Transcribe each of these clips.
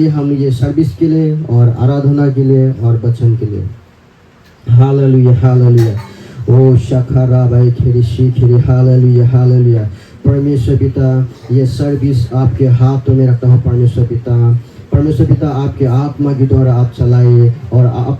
आइए हम ये सर्विस के लिए और आराधना के लिए और वचन के लिए। Hallelujah hallelujah. ओ शखरा भाई खेरी शी खेरी। Hallelujah hallelujah. परमेश्वर पिता, ये सर्विस आपके हाथों में रखता हूँ। परमेश्वर पिता आपके आत्मा के द्वारा आप चलाइए और आप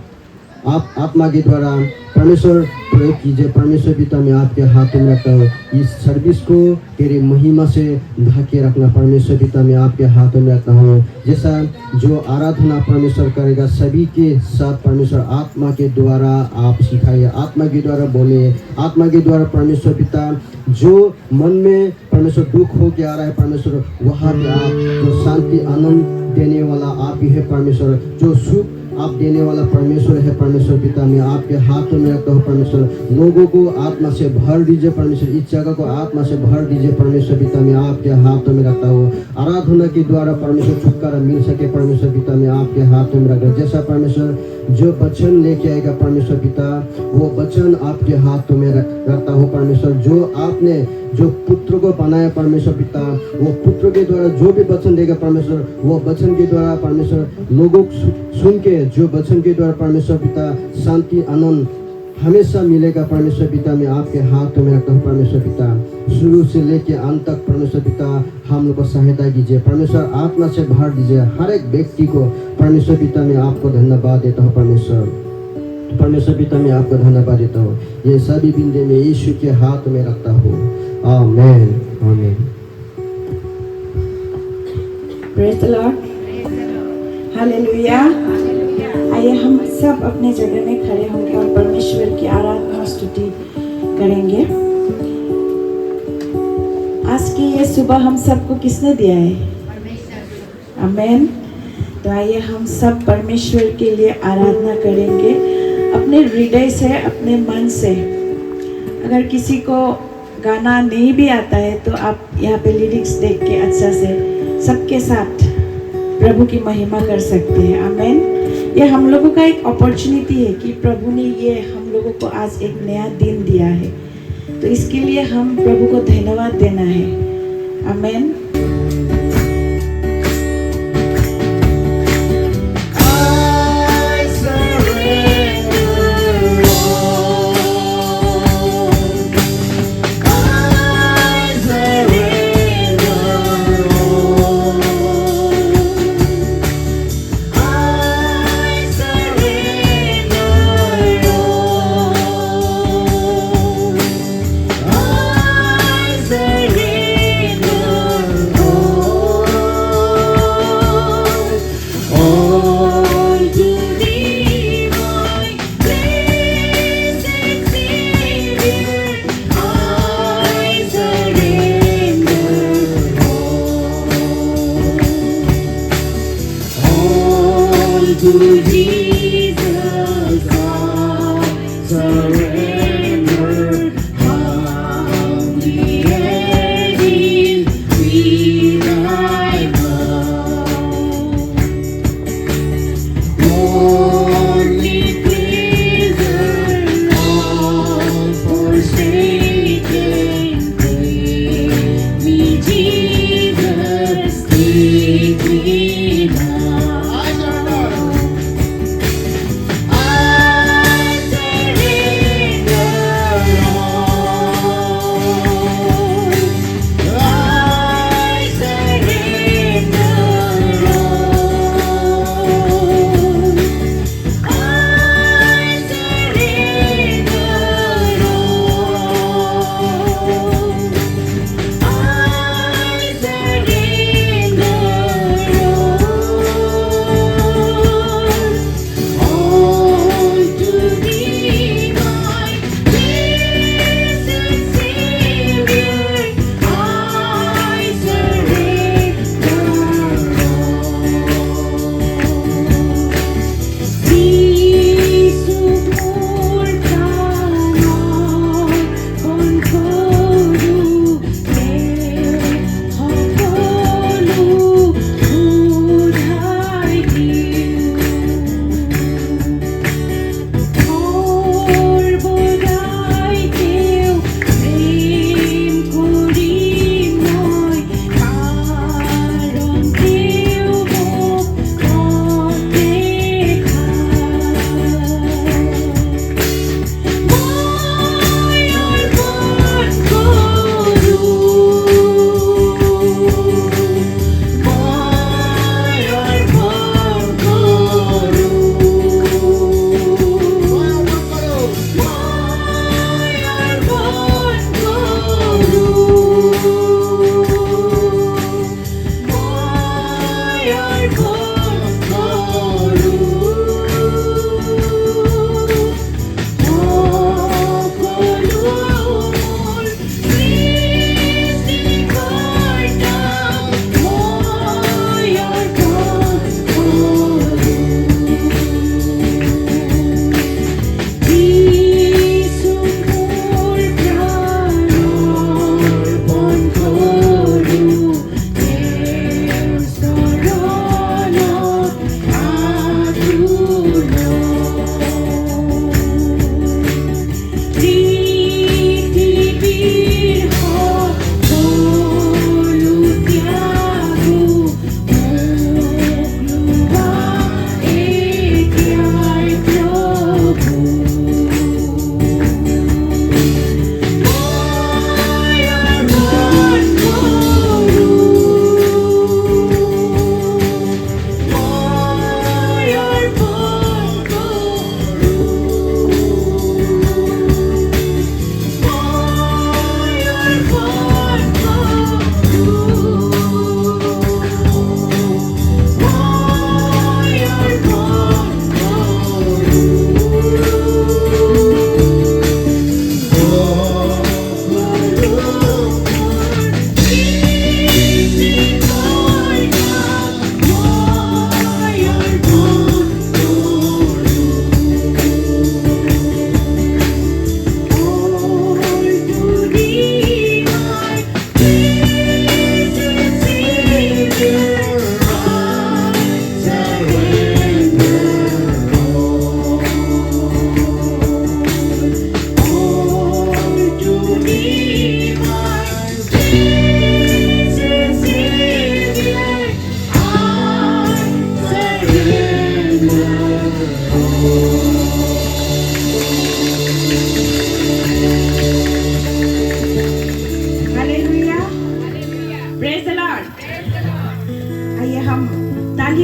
आत्मा के द्वारा परमेश्वर प्रयोग कीजिए। परमेश्वर पिता मैं आपके हाथों में रखता हूँ। इस सर्विस को तेरे महिमा से ढके रखना। परमेश्वर पिता मैं आपके हाथों में रखता हूँ। जैसा जो आराधना परमेश्वर करेगा सभी के साथ परमेश्वर आत्मा के द्वारा आप सिखाइए, आत्मा के द्वारा बोलिए, आत्मा के द्वारा परमेश्वर पिता जो मन में परमेश्वर दुख हो के आ रहा है परमेश्वर वहाँ पे आप जो शांति आनंद देने वाला आप ही है परमेश्वर, जो सुख आप देने वाला परमेश्वर है। परमेश्वर पिता मैं आपके हाथों में रखता हूँ। परमेश्वर लोगों को आत्मा से भर दीजिए। परमेश्वर इस जगह को आत्मा से भर दीजिए। परमेश्वर पिता मैं आपके हाथों में रखता हूँ। आराधना के द्वारा परमेश्वर छुटकारा मिल सके। परमेश्वर पिता मैं आपके हाथों में रखता हूँ। जैसा परमेश्वर जो वचन लेके आएगा परमेश्वर पिता वो वचन आपके हाथों में रखता हूँ। परमेश्वर जो आपने जो पुत्र को बनाया परमेश्वर पिता वो पुत्र के द्वारा जो भी वचन देगा परमेश्वर वो वचन के द्वारा परमेश्वर लोगों सुन के जो वचन के द्वारा परमेश्वर पिता शांति आनंद हमेशा मिलेगा। परमेश्वर पिता मैं आपके हाथों में रखता हूँ। परमेश्वर पिता शुरू से लेके अंत तक परमेश्वर पिता हम लोग को सहायता कीजिए। परमेश्वर आत्मा से भर दीजिए हर एक व्यक्ति को। परमेश्वर पिता मैं आपको धन्यवाद देता हूँ। परमेश्वर पिता मैं आपको धन्यवाद देता हूँ। ये सभी बिंदे में यीशु के हाथ में रखता हूँ। Amen amen. Praise the Lord. Hallelujah. आइए हम सब अपने जगह में खड़े होंगे और परमेश्वर की आराधना स्तुति करेंगे। आज की ये सुबह हम सबको किसने दिया है? आमेन। तो आइए हम सब परमेश्वर के लिए आराधना करेंगे अपने हृदय से, अपने मन से। अगर किसी को गाना नहीं भी आता है तो आप यहाँ पे लिरिक्स देख के अच्छा से सबके साथ प्रभु की महिमा कर सकते हैं। आमेन। ये हम लोगों का एक अपॉर्चुनिटी है कि प्रभु ने ये हम लोगों को आज एक नया दिन दिया है, तो इसके लिए हम प्रभु को धन्यवाद देना है। आमेन।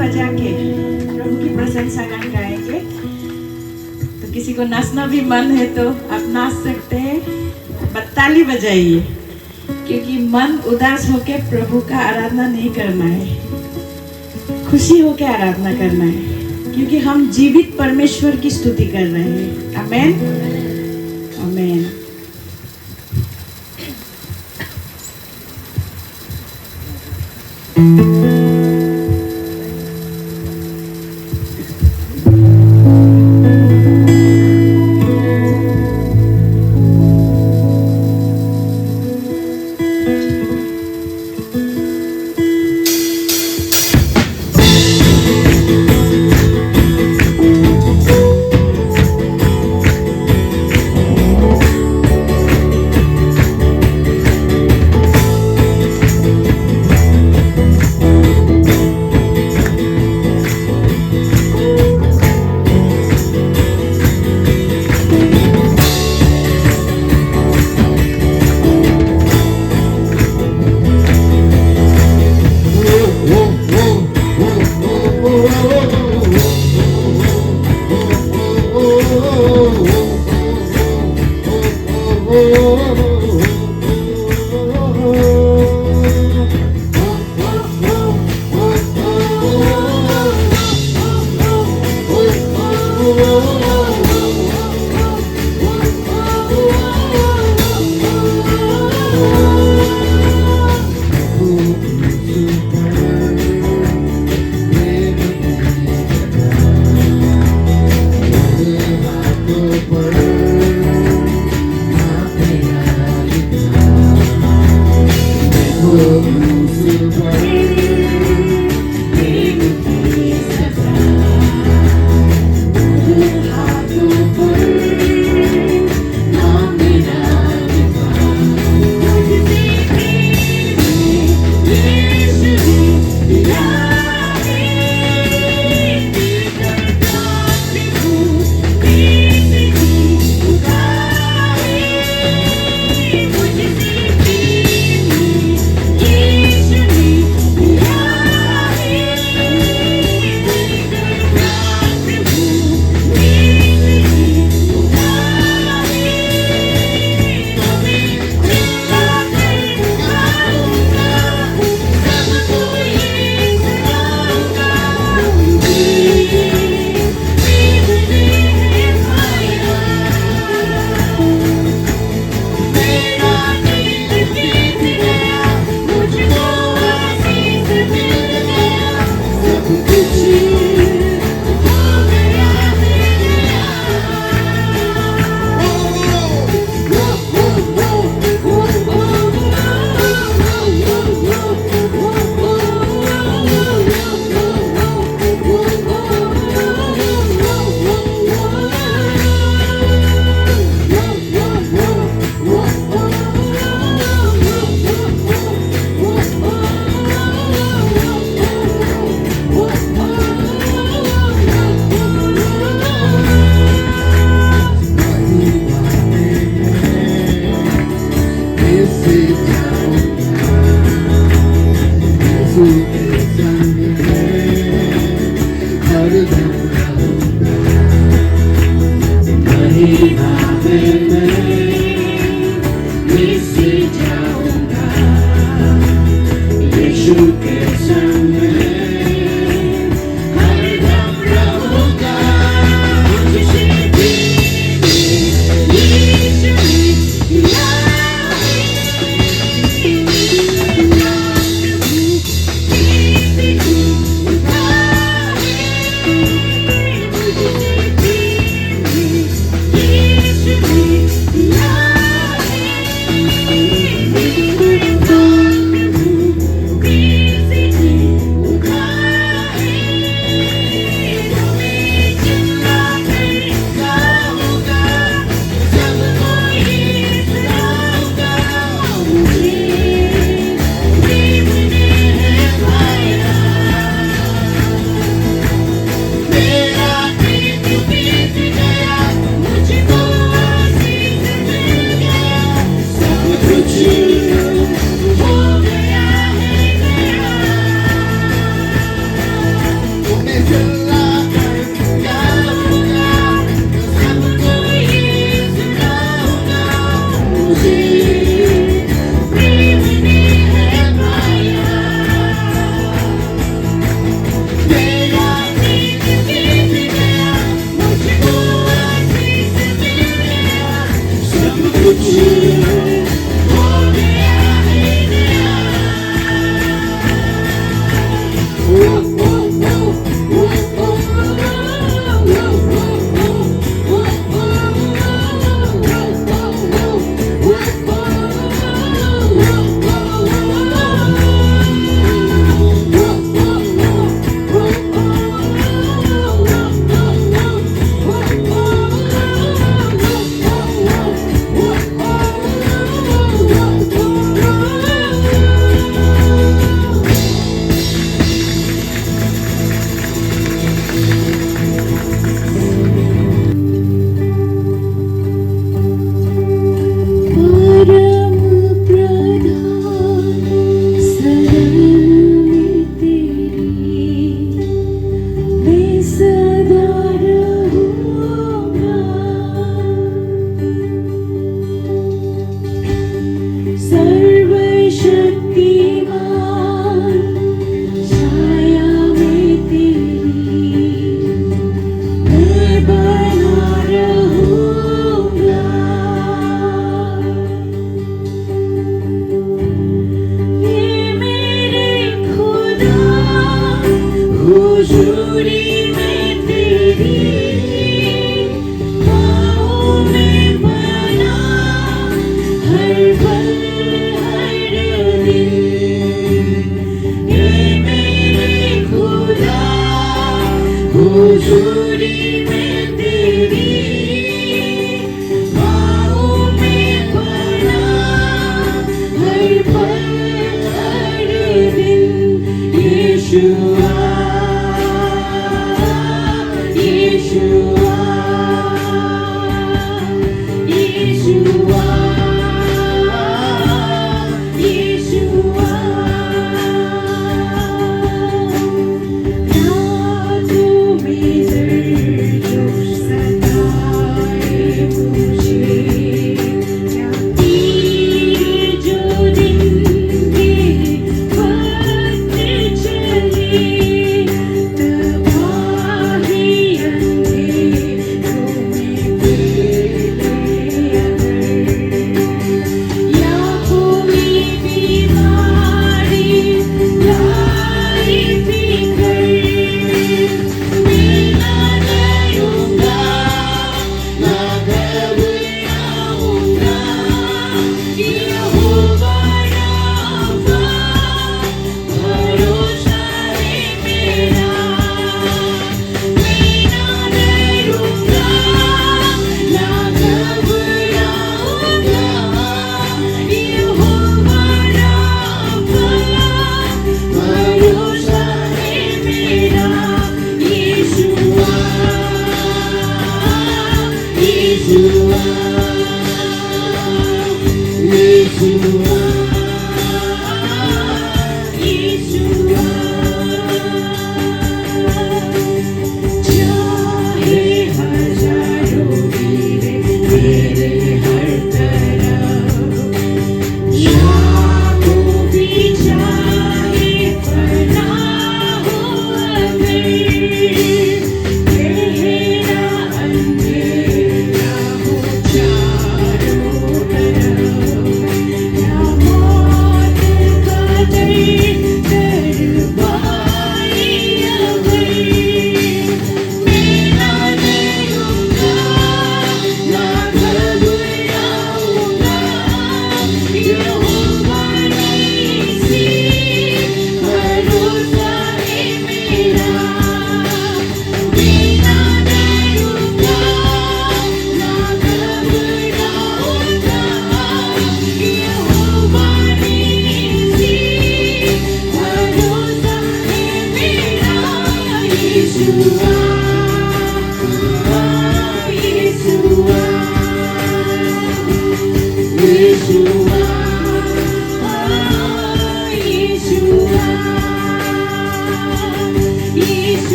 बजा के प्रभु की प्रशंसा गान गाएंगे। तो किसी को नाचना भी मन है तो आप नाच सकते हैं, ताली बजाइए, क्योंकि मन उदास होके प्रभु का आराधना नहीं करना है, खुशी होके आराधना करना है, क्योंकि हम जीवित परमेश्वर की स्तुति कर रहे हैं। आमेन, आमेन।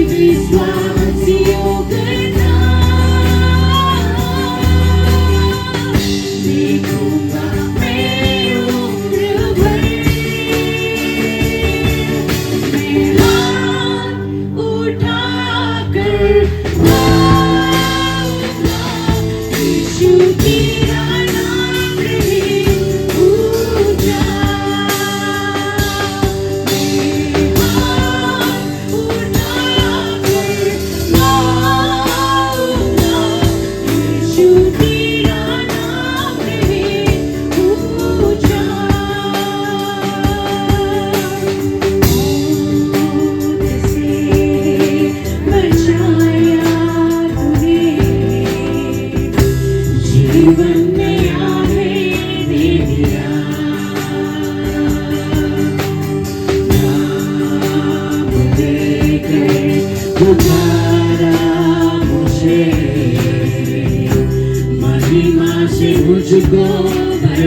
विश्वासी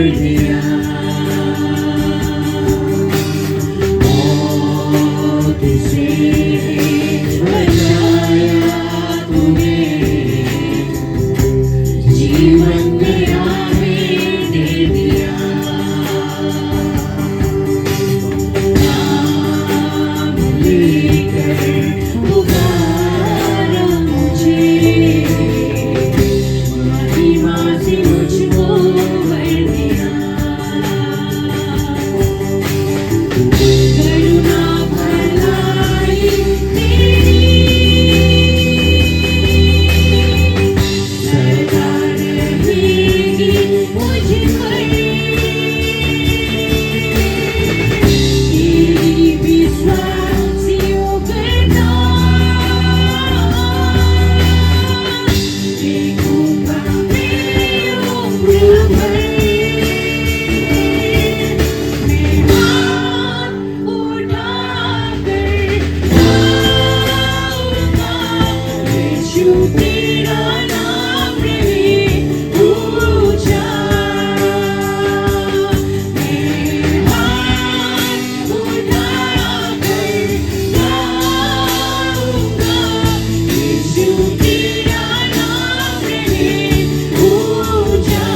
दिया। मौत से बचाया तूने, जीवन नया में दे दिया। नाम लेकर पुकारा मुझे, महिमा से मुझको भर दिया। करुणा भलाई तेरी सदा रहेगी मुझ पर। तेरी विश्वासियों करना, देखूंगा तेरी उम्र भर। मैं हाथ उठाकर गाऊंगा, यीशु तेरा नाम रहे ऊंचा। मैं हाथ उठाकर गाऊंगा, यीशु तेरा नाम रहे ऊंचा।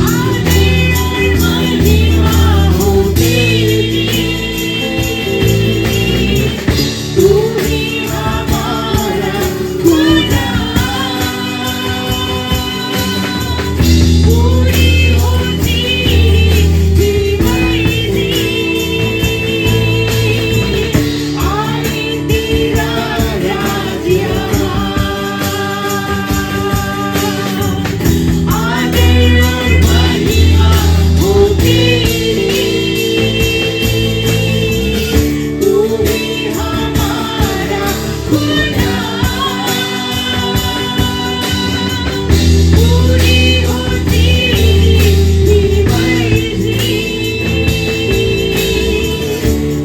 आदर और महिमा हो तेरी, तू ही हमारा खुदा। पूरी होती तेरी मर्जी, आए तेरा राज्य। आदर और महिमा हो तेरी, तू ही हमारा खुदा। पूरी होती तेरी मर्जी,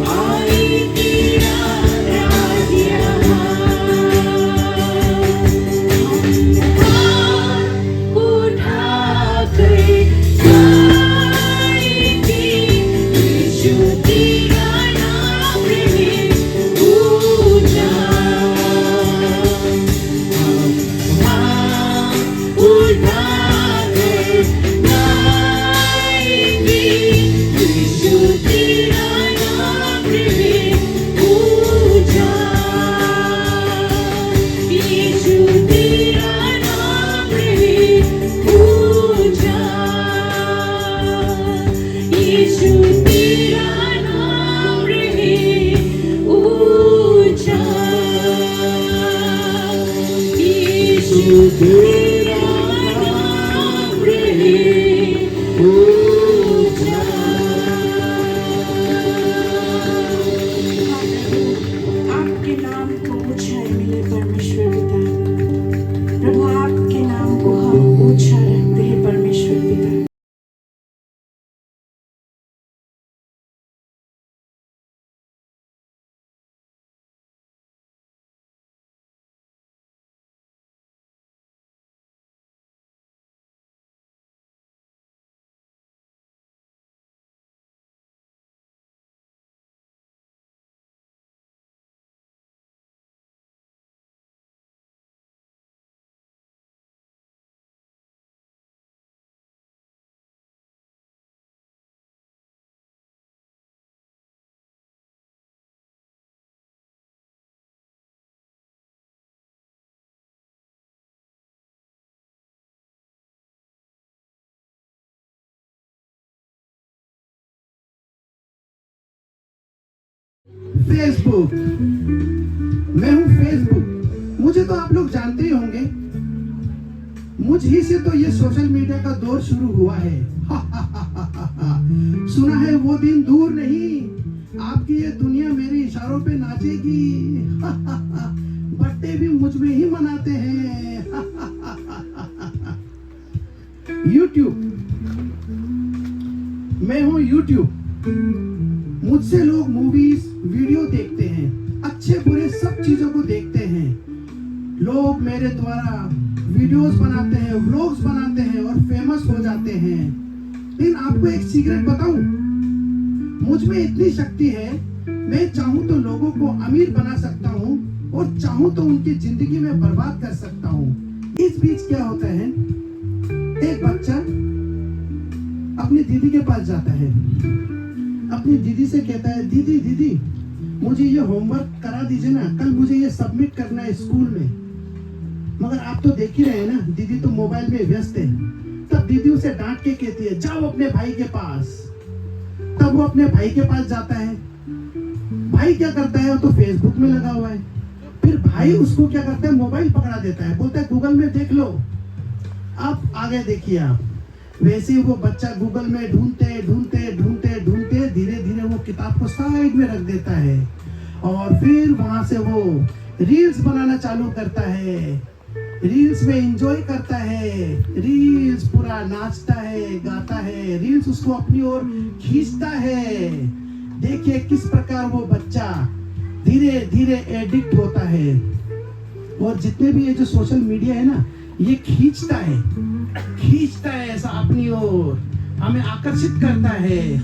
आए तेरा राज्य। हाथ उठाकर गाएंगे, यीशु तेरा नाम रहे ऊंचा। हाथ उठाकर गाएंगे, यीशु तेरा नाम रहे ऊंचा। यीशु तेरा नाम रहे ऊंचा। यीशु तेरा नाम रहे ऊंचा। यीशु तेरा नाम रहे ऊंचा। आपके नाम को ऊंचाई मिले परमेश्वर पिता। प्रभु आपके नाम को हम ऊंचा रखते हैं परमेश्वर पिता। फेसबुक, मैं हूं फेसबुक। मुझे तो आप लोग जानते ही होंगे, मुझ ही से तो ये सोशल मीडिया का दौर शुरू हुआ है। सुना है वो दिन दूर नहीं, आपकी ये दुनिया मेरे इशारों पे नाचेगी। बर्थडे भी मुझ में ही मनाते हैं। यूट्यूब, मैं हूं यूट्यूब। मुझसे लोग मूवीज वीडियो देखते हैं, अच्छे बुरे सब चीजों को देखते हैं। लोग मेरे द्वारा वीडियोस बनाते हैं, व्लॉग्स बनाते हैं और फेमस हो जाते हैं। लेकिन आपको एक सीक्रेट बताऊं, मुझ में इतनी शक्ति है, मैं चाहूं तो लोगों को अमीर बना सकता हूं और चाहूं तो उनकी जिंदगी में बर्बाद कर सकता हूं। इस बीच क्या होता है, एक बच्चा अपनी दीदी के पास जाता है, अपनी दीदी से कहता है, दीदी दीदी मुझे ये होमवर्क करा दीजिए ना, कल मुझे ये सबमिट करना है स्कूल में। मगर आप तो देख ही रहे हैं ना, दीदी तो मोबाइल में व्यस्त है। तब दीदी उसे डांट के कहती है, जाओ अपने भाई के पास। तब वो अपने भाई के पास जाता है। भाई क्या करता है, वो तो फेसबुक में लगा हुआ है। फिर भाई उसको क्या करता है, मोबाइल पकड़ा देता है, बोलता है गूगल में देख लो। अब आगे देखिए आप, वैसे ही वो बच्चा गूगल में ढूंढते ढूंढते ढूंढते ढूंढते धीरे धीरे वो किताब को साइड में रख देता है और फिर वहां से वो रील्स बनाना चालू करता है। रील्स में एंजॉय करता है, रील्स पूरा नाचता है, गाता है, रील्स उसको अपनी ओर खींचता है। देखिए किस प्रकार वो बच्चा धीरे धीरे एडिक्ट होता है। और जितने भी ये जो सोशल मीडिया है ना, ये खींचता है ऐसा अपनी ओर, हमें आकर्षित करता है।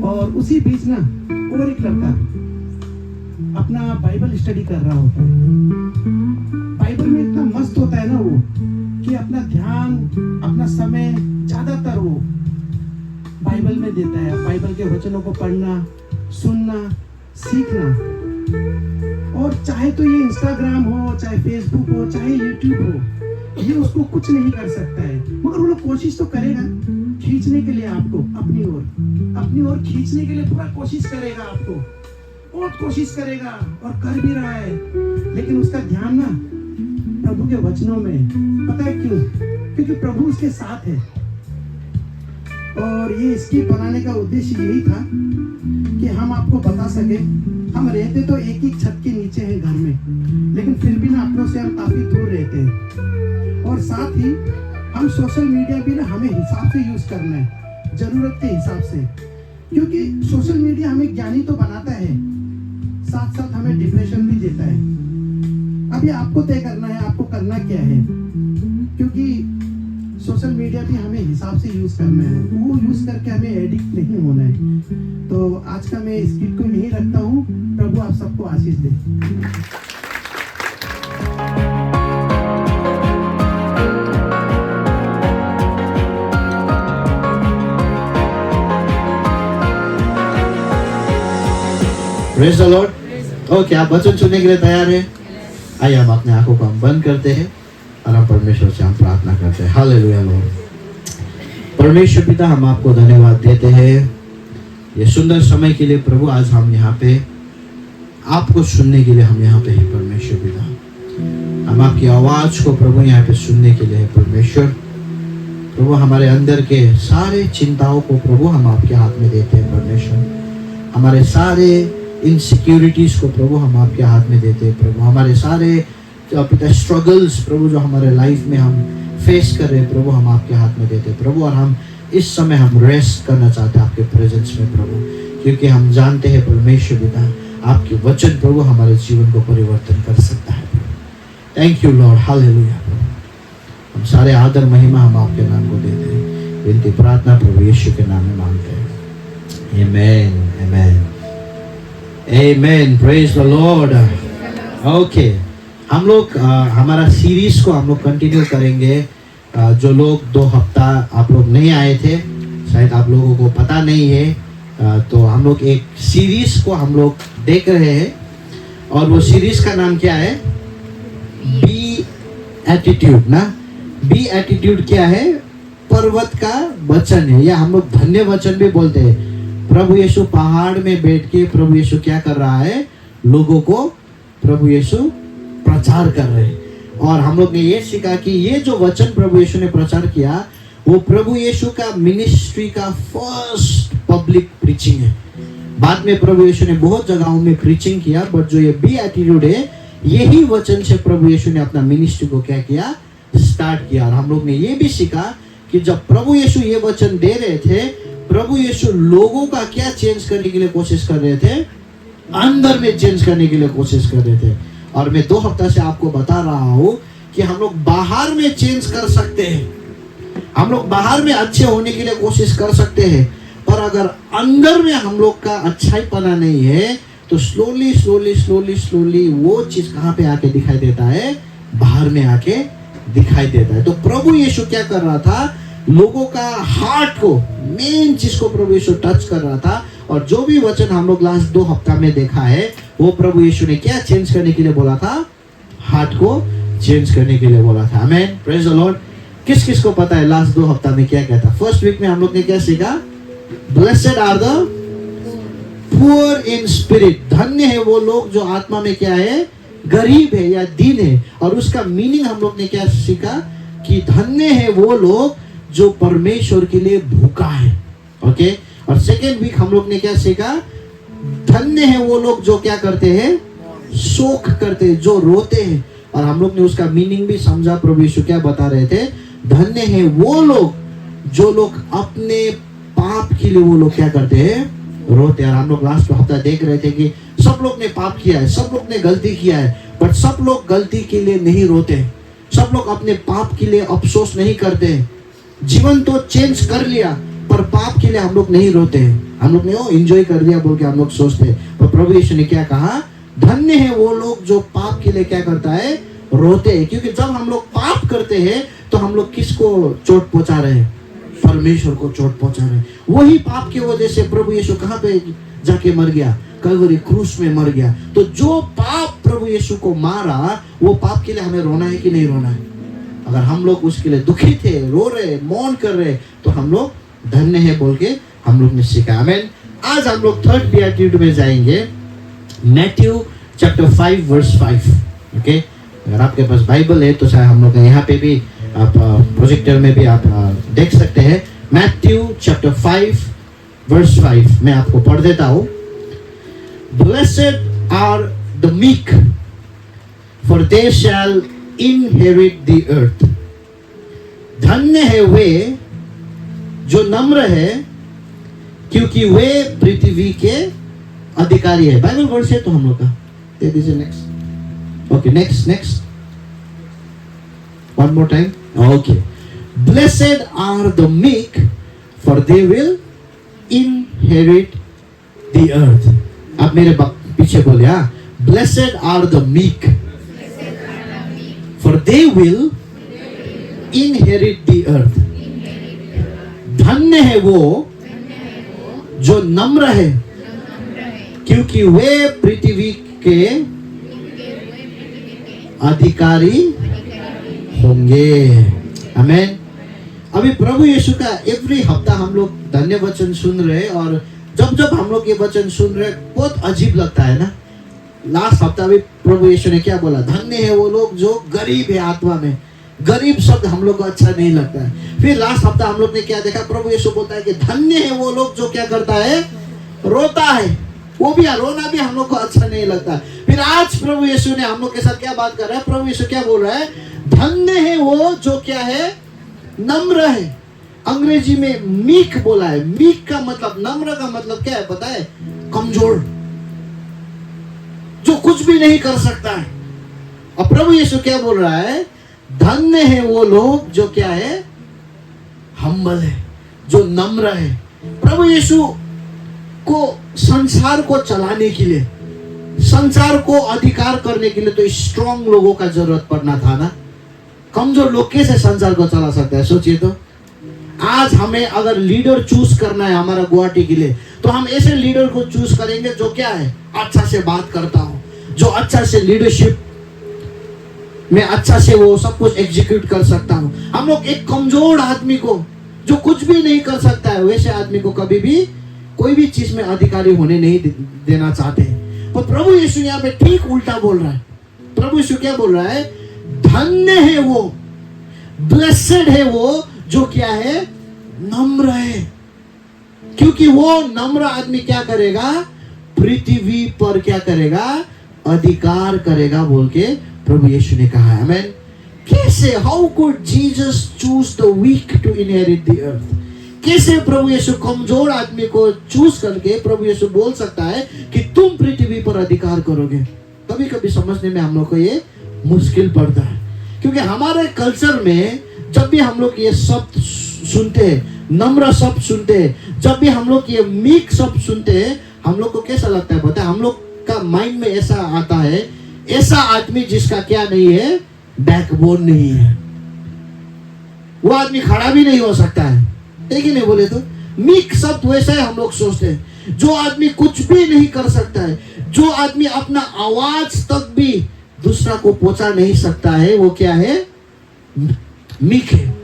और उसी बीच ना और एक लड़का अपना बाइबल स्टडी कर रहा होता है। बाइबल में इतना मस्त होता है ना वो, कि अपना ध्यान, अपना समय ज्यादातर वो बाइबल में देता है। बाइबल के वचनों को पढ़ना, सुनना, सीखना। और चाहे तो ये इंस्टाग्राम हो, चाहे फेसबुक हो, चाहे यूट्यूब हो, ये उसको कुछ नहीं कर सकता है। मगर वो लोग कोशिश तो करेगा खींचने के लिए आपको अपनी ओर खींचने के लिए पूरा कोशिश करेगा, आपको बहुत कोशिश करेगा और कर भी रहा है। लेकिन उसका ध्यान ना प्रभु के वचनों में। पता है क्यों? क्योंकि प्रभु उसके साथ है। और ये स्किप बनाने का उद्देश्य यही था कि हम आपको बता सके, हम रहते तो एक ही छत के नीचे हैं घर में, लेकिन फिर भी ना अपनों से हम काफी दूर रहते हैं। और साथ ही हम सोशल मीडिया भी ना हमें हिसाब से यूज करना है, जरूरत के हिसाब से। क्योंकि सोशल मीडिया हमें ज्ञानी तो बनाता है, साथ साथ हमें डिप्रेशन भी देता है। अब ये आपको तय करना है, आपको करना क्या है। क्योंकि सोशल मीडिया भी हमें हिसाब से यूज करना है, वो यूज करके हमें एडिक्ट नहीं होना है। तो आज का मैं स्किट को यही रखता हूँ। प्रभु आप सबको आशीष दे। Praise the Lord. ओके, आप वचन सुनने के लिए तैयार हैं? आइए हम अपने आंखों को हम बंद करते हैं और हम परमेश्वर से हम प्रार्थना करते हैं। Hallelujah Lord. परमेश्वर पिता, हम आपको धन्यवाद देते हैं ये सुंदर समय के लिए प्रभु। आज हम यहाँ पे आपको सुनने के लिए हम यहाँ पे हैं परमेश्वर पिता। हम आपकी आवाज़ को प्रभु यहाँ पे सुनने के लिए परमेश्वर प्रभु, हमारे अंदर के सारे चिंताओं को प्रभु हम आपके हाथ में देते हैं परमेश्वर। हमारे सारे इनसिक्योरिटीज़ को प्रभु हम आपके हाथ में देते हैं प्रभु। हमारे सारे पिता स्ट्रगल्स प्रभु जो हमारे लाइफ में हम फेस कर रहे हैं प्रभु, हम आपके हाथ में देते हैं प्रभु। और हम इस समय हम रेस्ट करना चाहते हैं आपके प्रेजेंस में प्रभु, क्योंकि हम जानते हैं परमेश्वर पिता आपके वचन प्रभु हमारे जीवन को परिवर्तन कर सकता है प्रभु। थैंक यू लॉर्ड, हालेलुया प्रभु। हम सारे आदर महिमा हम आपके नाम को देते हैं। विनती प्रार्थना प्रभु यीशु के नाम में मांगते हैं। Amen, amen, amen. Praise the Lord. Okay, हम लोग हमारा सीरीज को हम लोग कंटिन्यू करेंगे। जो लोग 2 हफ्ता आप लोग नहीं आए थे, शायद आप लोगों को पता नहीं है, तो हम लोग एक सीरीज को हम लोग देख रहे हैं और वो सीरीज का नाम क्या है? बी एटीट्यूड ना। बी एटीट्यूड क्या है? पर्वत का वचन है, या हम लोग धन्य वचन भी बोलते हैं। प्रभु यीशु पहाड़ में बैठ के प्रभु यीशु क्या कर रहा है? लोगों को प्रभु यीशु प्रचार कर रहे हैं। और हम लोग ने ये सीखा कि ये जो वचन प्रभु यीशु ने प्रचार किया वो प्रभु यीशु का मिनिस्ट्री का फर्स्ट पब्लिक प्रीचिंग है। बाद में प्रभु यीशु ने बहुत जगहों में प्रीचिंग किया, बट जो ये बी एटीट्यूड है, यही वचन से प्रभु यीशु ने अपना मिनिस्ट्री को क्या किया? स्टार्ट किया। और हम लोग ने ये भी सीखा कि जब प्रभु यीशु ये वचन दे रहे थे, प्रभु यीशु लोगों का क्या चेंज करने के लिए कोशिश कर रहे थे? अंदर में चेंज करने के लिए कोशिश कर रहे थे। और मैं 2 हफ्ता से आपको बता रहा हूँ कि हम लोग बाहर में चेंज कर सकते हैं, हम लोग बाहर में अच्छे होने के लिए कोशिश कर सकते हैं, पर अगर अंदर में हम लोग का अच्छाईपना नहीं है तो स्लोली स्लोली स्लोली स्लोली वो चीज कहाँ पे आके दिखाई देता है, बाहर में आके दिखाई देता है। तो प्रभु यीशु क्या कर रहा था, लोगों का हार्ट को, मेन चीज को प्रभु यीशु टच कर रहा था। और जो भी वचन हम लोग लास्ट 2 हफ्ता में देखा है, वो प्रभु यीशु ने क्या चेंज करने के लिए बोला था, हार्ट को चेंज करने के लिए बोला था। आमेन, प्रेज द लॉर्ड। किस किस को पता है लास्ट 2 हफ्ता में क्या कहता? फर्स्ट वीक में हम लोग ने क्या सीखा, blessed are the poor in spirit, धन्य है वो लोग जो आत्मा में क्या है, गरीब है या दीन है। और उसका मीनिंग हम लोग ने क्या सीखा कि धन्य है वो लोग जो परमेश्वर के लिए भूखा है। ओके, और सेकेंड वीक हम लोग ने क्या सीखा, धन्य है वो लोग जो क्या करते हैं, शोक करते हैं, जो रोते हैं। और हम लोग ने उसका मीनिंग भी समझा, प्रभु यीशु क्या बता रहे थे, धन्य है वो लोग जो लोग अपने पाप के लिए वो लोग क्या करते हैं, रोते हैं। और हम लोग लास्ट हफ्ता देख रहे थे कि सब लोग ने पाप किया है, सब लोग ने गलती किया है, बट सब लोग गलती के लिए नहीं रोते, सब लोग अपने पाप के लिए अफसोस नहीं करते। जीवन तो चेंज कर लिया, पर पाप के लिए हम लोग नहीं रोते हैं, हम लोग ने वो एंजॉय कर लिया बोल के हम लोग सोचते हैं। पर प्रभु यीशु ने क्या कहा, धन्य है वो लोग जो पाप के लिए क्या करता है, रोते हैं। क्योंकि जब हम लोग पाप करते हैं तो हम लोग किसको चोट पहुंचा रहे हैं, परमेश्वर को चोट पहुंचा रहे हैं। वही पाप की वजह से प्रभु यीशु कहाँ पे जाके मर गया, कलवरी क्रूस में मर गया। तो जो पाप प्रभु यीशु को मारा, वो पाप के लिए हमें रोना है कि नहीं रोना है? अगर हम लोग उसके लिए दुखी थे, रो रहे, मौन कर रहे, तो हम लोग धन्य है बोल के हम लोग ने सीखा। आमेन। आज हम लोग थर्ड बेatitude में जाएंगे, मैथ्यू चैप्टर 5 वर्स 5। ओके, अगर आपके पास बाइबल है तो शायद हम लोग यहाँ पे भी आप प्रोजेक्टर में भी आप देख सकते हैं। मैथ्यू चैप्टर 5 वर्स 5 मैं आपको पढ़ देता हूँ। Blessed are the meek, for they shall inherit the earth. धन्य है वे जो नम्र है, क्योंकि वे पृथ्वी के अधिकारी है। बाइबल वर्स है तो हम लोग का दे दीजिए next. Okay, next one more time. Okay, blessed are the meek, for they will inherit the earth. आप मेरे पीछे बोले, हाँ, blessed are the meek, for they will inherit the earth. धन्य है वो जो नम्र है, क्योंकि वे पृथ्वी के अधिकारी होंगे। आमेन। अभी प्रभु यीशु का एवरी हफ्ता हम लोग धन्य वचन सुन रहे हैं, और जब हम लोग ये वचन सुन रहे बहुत अजीब लगता है ना। लास्ट हफ्ता भी प्रभु यीशु ने क्या बोला, धन्य है वो लोग जो गरीब है आत्मा में। गरीब शब्द हम लोग को अच्छा नहीं लगता है। फिर लास्ट हफ्ता हम लोग ने क्या देखा, प्रभु यीशु बोलता है कि धन्य है वो लोग जो क्या करता है, रोता है। वो भी रोना भी हम लोग को अच्छा नहीं लगता। फिर आज प्रभु यीशु ने हम लोग के साथ क्या बात कर रहा है, प्रभु यीशु क्या बोल रहा है, धन्य है वो जो क्या है, नम्र है। अंग्रेजी में मीक बोला है। मीक का मतलब, नम्र का मतलब क्या है पता है, कमजोर, जो कुछ भी नहीं कर सकता है। और प्रभु यीशु क्या बोल रहा है, धन्य है वो लोग जो क्या है, हम्बल है, जो नम्र है। प्रभु यीशु को संसार को चलाने के लिए, संसार को अधिकार करने के लिए तो स्ट्रांग लोगों का जरूरत पड़ना था ना। कमजोर लोग कैसे संसार को चला सकता है, सोचिए तो। आज हमें अगर लीडर चूज करना है हमारा गुवाहाटी के लिए, तो हम ऐसे लीडर को चूज करेंगे जो क्या है, अच्छा से बात करता हो, जो अच्छा से लीडरशिप में अच्छा से वो सब कुछ एग्जीक्यूट कर सकता हूं। हम लोग एक कमजोर आदमी को, जो कुछ भी नहीं कर सकता है, वैसे आदमी को कभी भी कोई भी चीज में अधिकारी होने नहीं देना चाहते हैं। पर प्रभु यीशु यहाँ पे ठीक उल्टा बोल रहा है। प्रभु यीशु क्या बोल रहा है, धन्य है वो, ब्लेसेड है वो जो क्या है, नम्र है। क्योंकि वो नम्र आदमी क्या करेगा, पृथ्वी पर क्या करेगा, अधिकार करेगा बोल के प्रभु यीशु ने कहा है। आमेन। कैसे, how could Jesus choose the weak to inherit the earth? कैसे प्रभु यीशु कमजोर आदमी को चूज करके प्रभु यीशु बोल सकता है कि तुम पृथ्वी पर अधिकार करोगे? कभी कभी समझने में हम लोग को ये मुश्किल पड़ता है। क्योंकि हमारे कल्चर में जब भी हम लोग ये शब्द सुनते हैं, नम्र शब्द सुनते हैं, जब भी हम लोग ये मीक शब्द सुनते हैं, हम लोग को कैसा लगता है पता है? हम लोग का माइंड में ऐसा आता है, ऐसा आदमी जिसका क्या नहीं है, बैकबोन नहीं है, वो आदमी खड़ा भी नहीं हो सकता है। ठीक ही नहीं बोले तो? मीक शब्द वैसा है हम लोग सोचते हैं। जो आदमी कुछ भी नहीं कर सकता है, जो आदमी अपना आवाज तक भी दूसरा को पहुंचा नहीं सकता है, वो क्या है? मीक है।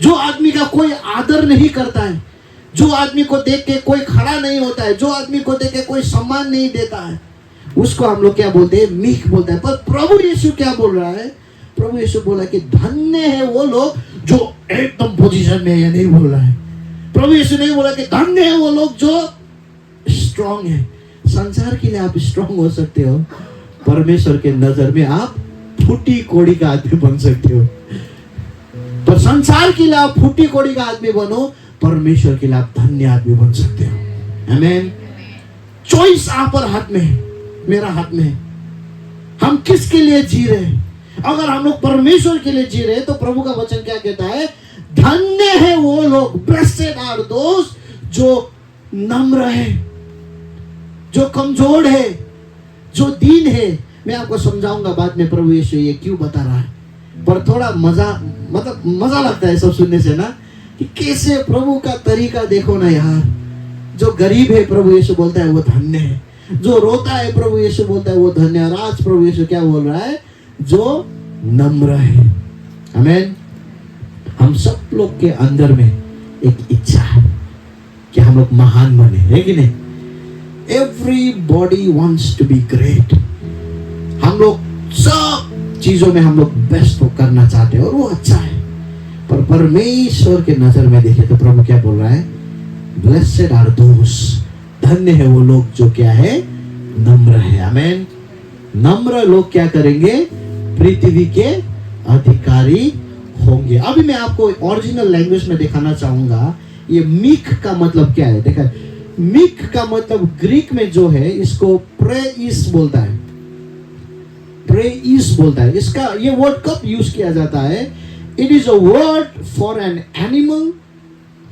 जो आदमी का कोई आदर नहीं करता है, जो आदमी को देख के कोई खड़ा नहीं होता है, जो आदमी को देख के कोई सम्मान नहीं देता है, उसको हम लोग क्या बोलते हैं? मीक बोलते हैं। पर प्रभु यीशु क्या बोल रहा है? प्रभु यीशु बोला कि धन्य है वो लोग जो एकदम पोजीशन में है। या नहीं बोल रहा है? प्रभु यीशु नहीं बोला कि धन्य है वो लोग जो स्ट्रांग है। संसार के लिए आप स्ट्रांग हो सकते हो, परमेश्वर के नजर में आप फूटी कोड़ी का आदमी बन सकते हो। पर संसार के लिए आप फूटी कोड़ी का आदमी बनो, परमेश्वर के लिए आप धन्य आदमी बन सकते हो। आमीन। चॉइस आप पर हाथ में है, मेरा हाथ में है। हम किसके लिए जी रहे हैं? अगर हम लोग परमेश्वर के लिए जी रहे हैं तो प्रभु का वचन क्या कहता है? धन्य है वो लोग, ब्लेसेड आर दोस, जो नम्र है, जो कमजोर है, जो दीन है। मैं आपको समझाऊंगा बाद में प्रभु यीशु ये क्यों बता रहा है। पर थोड़ा मजा लगता है सब सुनने से ना, कि कैसे प्रभु का तरीका देखो ना यार। जो गरीब है प्रभु यीशु बोलता है वो धन्य है, जो रोता है प्रभु यीशु बोलता है वो धन्य है। आज प्रभु यीशु क्या बोल रहा है? जो नम्र है। आमीन। हम सब लोग के अंदर में एक इच्छा है कि हम लोग महान बने, है कि नहीं? Everybody wants to be great। हम लोग सब चीजों में हम लोग बेस्ट करना चाहते हैं और वो अच्छा है। पर परमेश्वर के नजर में देखे तो प्रभु क्या बोल रहा है? ब्लेसेड आर दोस, धन्य है वो लोग जो क्या है? नम्र है। आमीन। नम्र लोग क्या करेंगे? पृथ्वी के अधिकारी होंगे। अभी मैं आपको ओरिजिनल लैंग्वेज में दिखाना चाहूंगा ये मीक का मतलब क्या है। देखा, मीक का मतलब ग्रीक में जो है इसको प्रेइस बोलता है, प्रेइस बोलता है। इसका ये वर्ड कब यूज किया जाता है? It is a word for an animal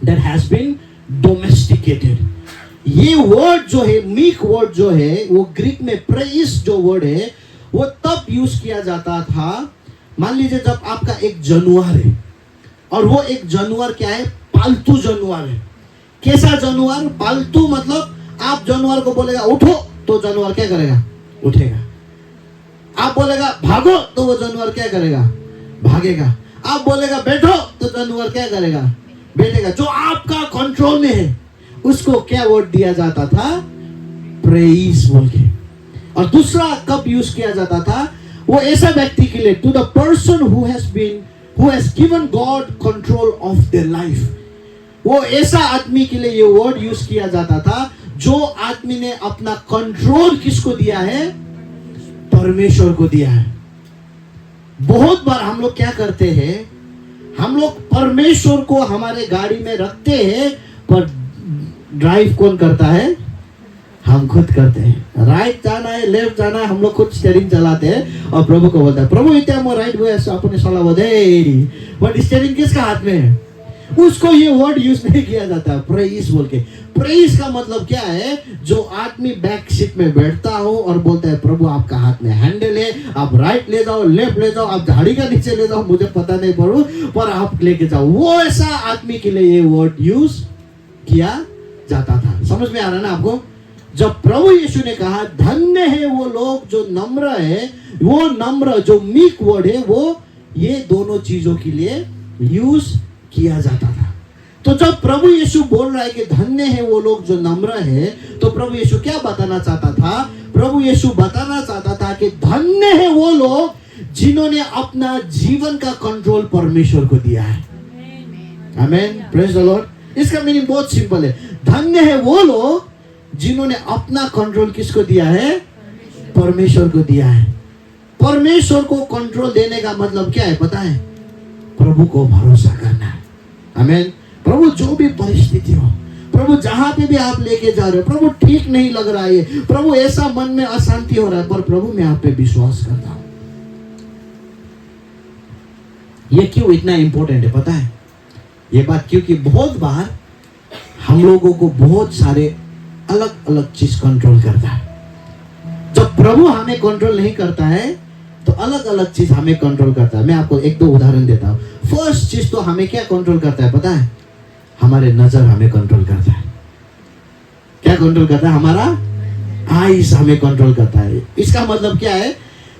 that has been domesticated. ये वर्ड जो है, मीक वर्ड जो है, वो ग्रीक में प्रेइस जो वर्ड है वो तब यूज किया जाता था, मान लीजिए जब आपका एक जानवर है और वो एक जानवर क्या है? पालतू जानवर है। कैसा जानवर? पालतू मतलब आप जानवर को बोलेगा उठो तो जानवर क्या करेगा? उठेगा। आप बोलेगा भागो तो वो जानवर क्या करेगा? भागेगा। आप बोलेगा बैठो तो जानवर क्या करेगा? बैठेगा। जो आपका कंट्रोल में है उसको क्या वर्ड दिया जाता था? प्रेइस बोल के। और दूसरा कब यूज किया जाता था? वो ऐसा व्यक्ति के लिए, to the person who has given God control of their life. वो ऐसा आदमी के लिए ये वर्ड यूज किया जाता था जो आदमी ने अपना कंट्रोल किसको दिया है? परमेश्वर को दिया है। बहुत बार हम लोग क्या करते हैं? हम लोग परमेश्वर को हमारे गाड़ी में रखते हैं, पर ड्राइव कौन करता है? हम खुद करते हैं। राइट जाना है, लेफ्ट जाना है, हम लोग खुद स्टीयरिंग चलाते हैं और प्रभु को बोलता है प्रभु इतना मो राइट वो ऐसा अपने सलाह बदे, बट स्टीयरिंग किसका हाथ में है? उसको ये वर्ड यूज नहीं किया जाता प्रेइस बोल के। प्रेइस का मतलब क्या है? जो आदमी बैक सीट में बैठता हो और बोलता है प्रभु आपका हाथ में हैंडल है, आप राइट ले जाओ, लेफ्ट ले जाओ, आप झाड़ी का नीचे ले जाओ, मुझे पता नहीं पड़ू, पर आप लेके जाओ। वो ऐसा आदमी के लिए ये वर्ड यूज किया जाता था। समझ में आ रहा ना आपको? जब प्रभु यीशु ने कहा धन्य है वो लोग जो नम्र है, वो नम्र जो मीक वर्ड है वो ये दोनों चीजों के लिए यूज किया जाता था। तो जब प्रभु यीशु बोल रहा है कि धन्य है वो लोग जो नम्र है, तो प्रभु यीशु क्या बताना चाहता था? प्रभु यीशु बताना चाहता था कि धन्य है वो लोग जिन्होंने अपना जीवन का कंट्रोल परमेश्वर को दिया है। आमीन। Praise the Lord. इसका मीनिंग बहुत सिंपल है। धन्य है वो लोग जिन्होंने अपना कंट्रोल किसको दिया है? परमेश्वर को दिया है। परमेश्वर को कंट्रोल देने का मतलब क्या है पता है? प्रभु को भरोसा करना है। आमीन। प्रभु जो भी परिस्थिति हो, प्रभु जहां पे भी आप लेके जा रहे हो, प्रभु ठीक नहीं लग रहा है, प्रभु ऐसा मन में अशांति हो रहा है, पर प्रभु मैं आप पे विश्वास करता हूं। ये क्यों इतना इंपॉर्टेंट है पता है? ये बात क्योंकि बहुत बार हम लोगों को बहुत सारे अलग अलग चीज कंट्रोल करता है। जब प्रभु हमें कंट्रोल नहीं करता है तो अलग अलग चीज हमें कंट्रोल करता है। मैं आपको एक दो उदाहरण देता हूँ। फर्स्ट चीज तो हमें क्या कंट्रोल करता है पता है? हमारे नजर हमें कंट्रोल करता है। क्या कंट्रोल करता है? हमारा आईज हमें कंट्रोल करता है। इसका मतलब क्या है?